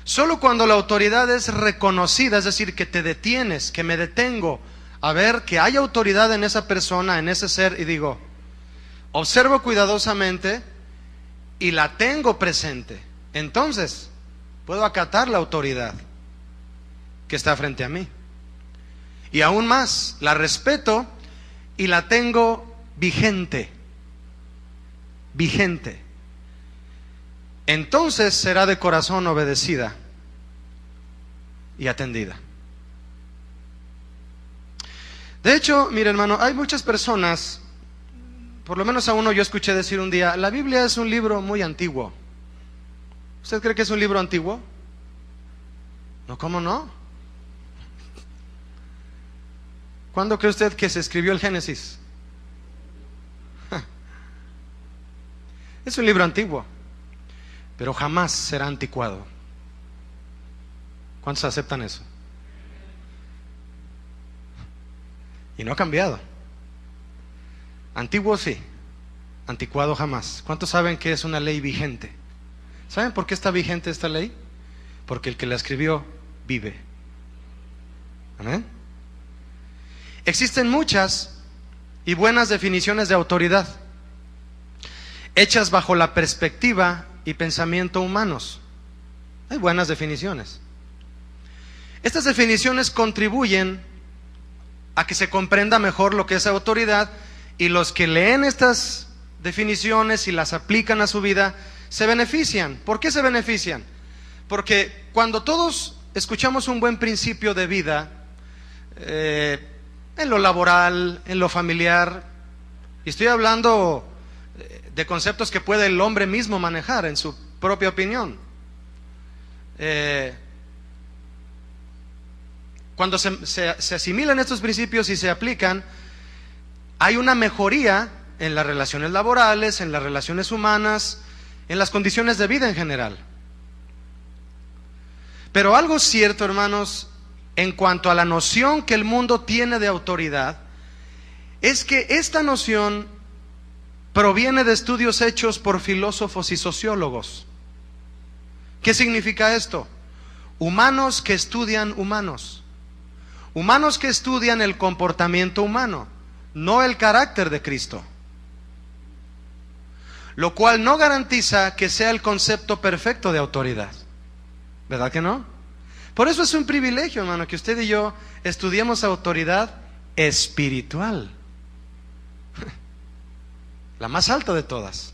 Solo cuando la autoridad es reconocida, es decir, que te detienes, que me detengo a ver que hay autoridad en esa persona, en ese ser, y digo, observo cuidadosamente y la tengo presente, entonces puedo acatar la autoridad que está frente a mí. Y aún más, la respeto y la tengo vigente. Entonces será de corazón obedecida y atendida. De hecho, mire hermano, hay muchas personas, por lo menos a uno yo escuché decir un día, la Biblia es un libro muy antiguo. ¿Usted cree que es un libro antiguo? No, ¿cómo no? ¿Cuándo cree usted que se escribió el Génesis? Es un libro antiguo, pero jamás será anticuado. ¿Cuántos aceptan eso? Y no ha cambiado. Antiguo sí, anticuado jamás. ¿Cuántos saben que es una ley vigente? ¿Saben por qué está vigente esta ley? Porque el que la escribió vive. ¿Amén? Existen muchas y buenas definiciones de autoridad, hechas bajo la perspectiva y pensamiento humanos. Hay buenas definiciones. Estas definiciones contribuyen a que se comprenda mejor lo que es autoridad, y los que leen estas definiciones y las aplican a su vida se benefician. ¿Por qué se benefician? Porque cuando todos escuchamos un buen principio de vida, en lo laboral, en lo familiar, y estoy hablando de conceptos que puede el hombre mismo manejar en su propia opinión. Cuando se asimilan estos principios y se aplican, hay una mejoría en las relaciones laborales, en las relaciones humanas, en las condiciones de vida en general. Pero algo cierto, hermanos, en cuanto a la noción que el mundo tiene de autoridad, es que esta noción proviene de estudios hechos por filósofos y sociólogos. ¿Qué significa esto? Humanos que estudian humanos. Humanos que estudian el comportamiento humano, no el carácter de Cristo. Lo cual no garantiza que sea el concepto perfecto de autoridad. ¿Verdad que no? Por eso es un privilegio, hermano, que usted y yo estudiemos autoridad espiritual. La más alta de todas.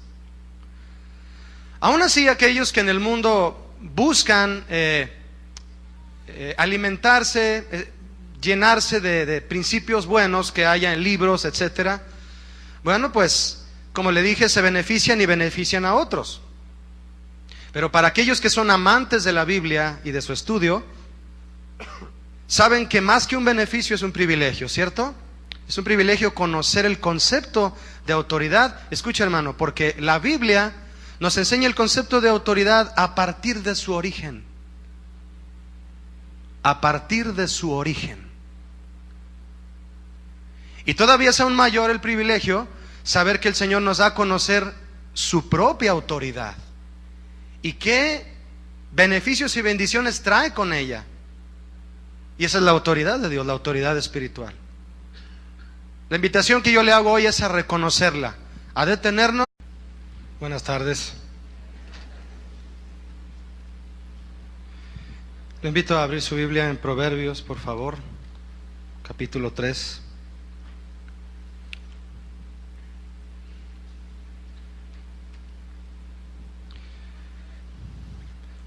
Aún así, aquellos que en el mundo buscan alimentarse, llenarse de principios buenos que haya en libros, etcétera, bueno, pues, como le dije, se benefician y benefician a otros. Pero para aquellos que son amantes de la Biblia y de su estudio, saben que más que un beneficio es un privilegio, ¿cierto? Es un privilegio conocer el concepto de autoridad. Escucha, hermano, porque la Biblia nos enseña el concepto de autoridad a partir de su origen. A partir de su origen. Y todavía es aún mayor el privilegio saber que el Señor nos da a conocer su propia autoridad. ¿Y qué beneficios y bendiciones trae con ella? Y esa es la autoridad de Dios, la autoridad espiritual. La invitación que yo le hago hoy es a reconocerla, a detenernos. Buenas tardes. Le invito a abrir su Biblia en Proverbios, por favor, capítulo 3.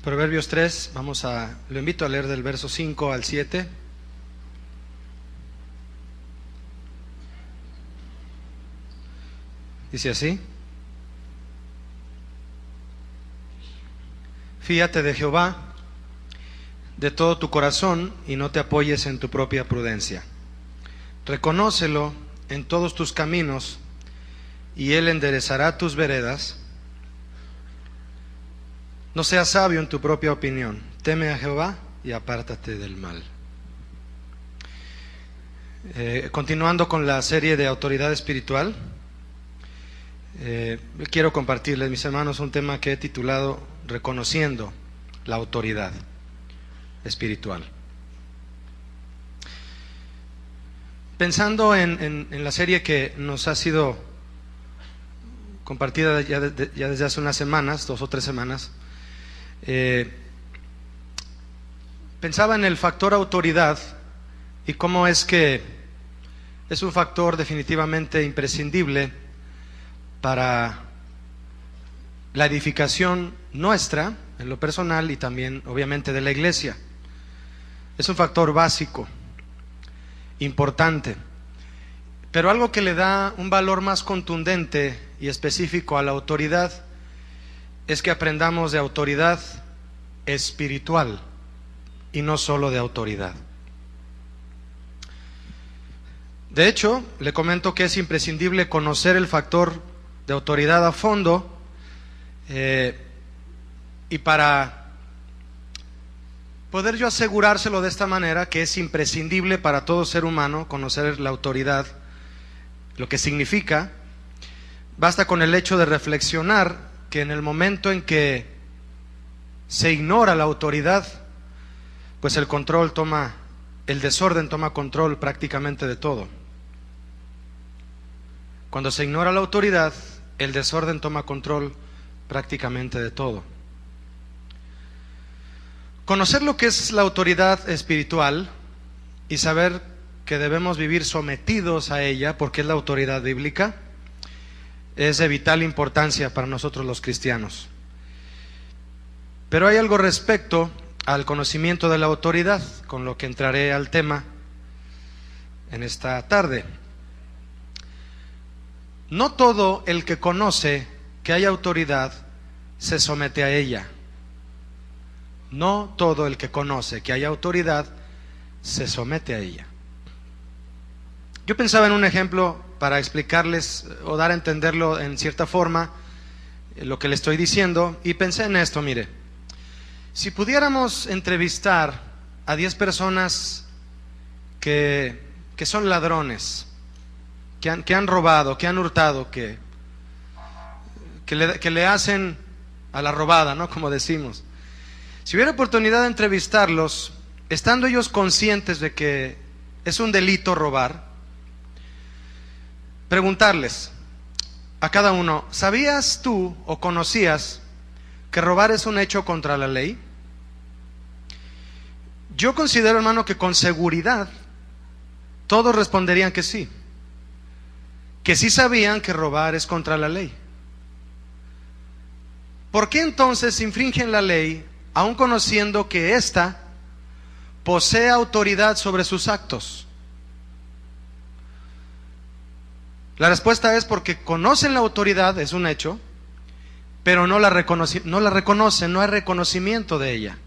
Proverbios 3, lo invito a leer del verso 5 al 7. Dice así: Fíate de Jehová de todo tu corazón y no te apoyes en tu propia prudencia. Reconócelo en todos tus caminos y Él enderezará tus veredas. No seas sabio en tu propia opinión. Teme a Jehová y apártate del mal. Continuando con la serie de autoridad espiritual, quiero compartirles, mis hermanos, un tema que he titulado Reconociendo la autoridad espiritual. Pensando en la serie que nos ha sido compartida ya desde hace unas semanas, 2 o 3 semanas, pensaba en el factor autoridad y cómo es que es un factor definitivamente imprescindible para la edificación nuestra en lo personal y también obviamente de la iglesia. Es un factor básico, importante. Pero algo que le da un valor más contundente y específico a la autoridad es que aprendamos de autoridad espiritual y no solo de autoridad. De hecho, le comento que es imprescindible conocer el factor de autoridad a fondo, y para poder yo asegurárselo de esta manera, que es imprescindible para todo ser humano conocer la autoridad, lo que significa, basta con el hecho de reflexionar que en el momento en que se ignora la autoridad, pues el desorden toma control prácticamente de todo. Cuando se ignora la autoridad, el desorden toma control prácticamente de todo. Conocer lo que es la autoridad espiritual y saber que debemos vivir sometidos a ella, porque es la autoridad bíblica, es de vital importancia para nosotros los cristianos. Pero hay algo respecto al conocimiento de la autoridad, con lo que entraré al tema en esta tarde. No todo el que conoce que hay autoridad se somete a ella. No todo el que conoce que hay autoridad se somete a ella. Yo pensaba en un ejemplo para explicarles o dar a entenderlo en cierta forma lo que le estoy diciendo, y pensé en esto. Mire, si pudiéramos entrevistar a 10 personas que son ladrones, que han robado, que han hurtado, que le hacen a la robada, ¿no? Como decimos. Si hubiera oportunidad de entrevistarlos, estando ellos conscientes de que es un delito robar, preguntarles a cada uno: ¿sabías tú o conocías que robar es un hecho contra la ley? Yo considero, hermano, que con seguridad todos responderían que sí sabían que robar es contra la ley. ¿Por qué entonces infringen la ley aun conociendo que ésta posee autoridad sobre sus actos? La respuesta es porque conocen la autoridad, es un hecho, pero no la reconocen, no hay reconocimiento de ella.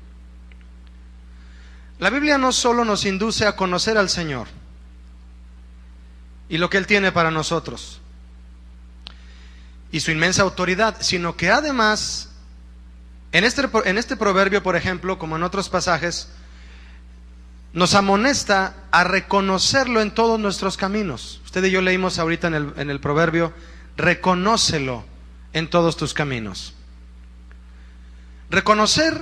La Biblia no solo nos induce a conocer al Señor y lo que Él tiene para nosotros y su inmensa autoridad, sino que además en este proverbio, por ejemplo, como en otros pasajes, nos amonesta a reconocerlo en todos nuestros caminos. Usted y yo leímos ahorita en el proverbio: reconócelo en todos tus caminos. Reconocer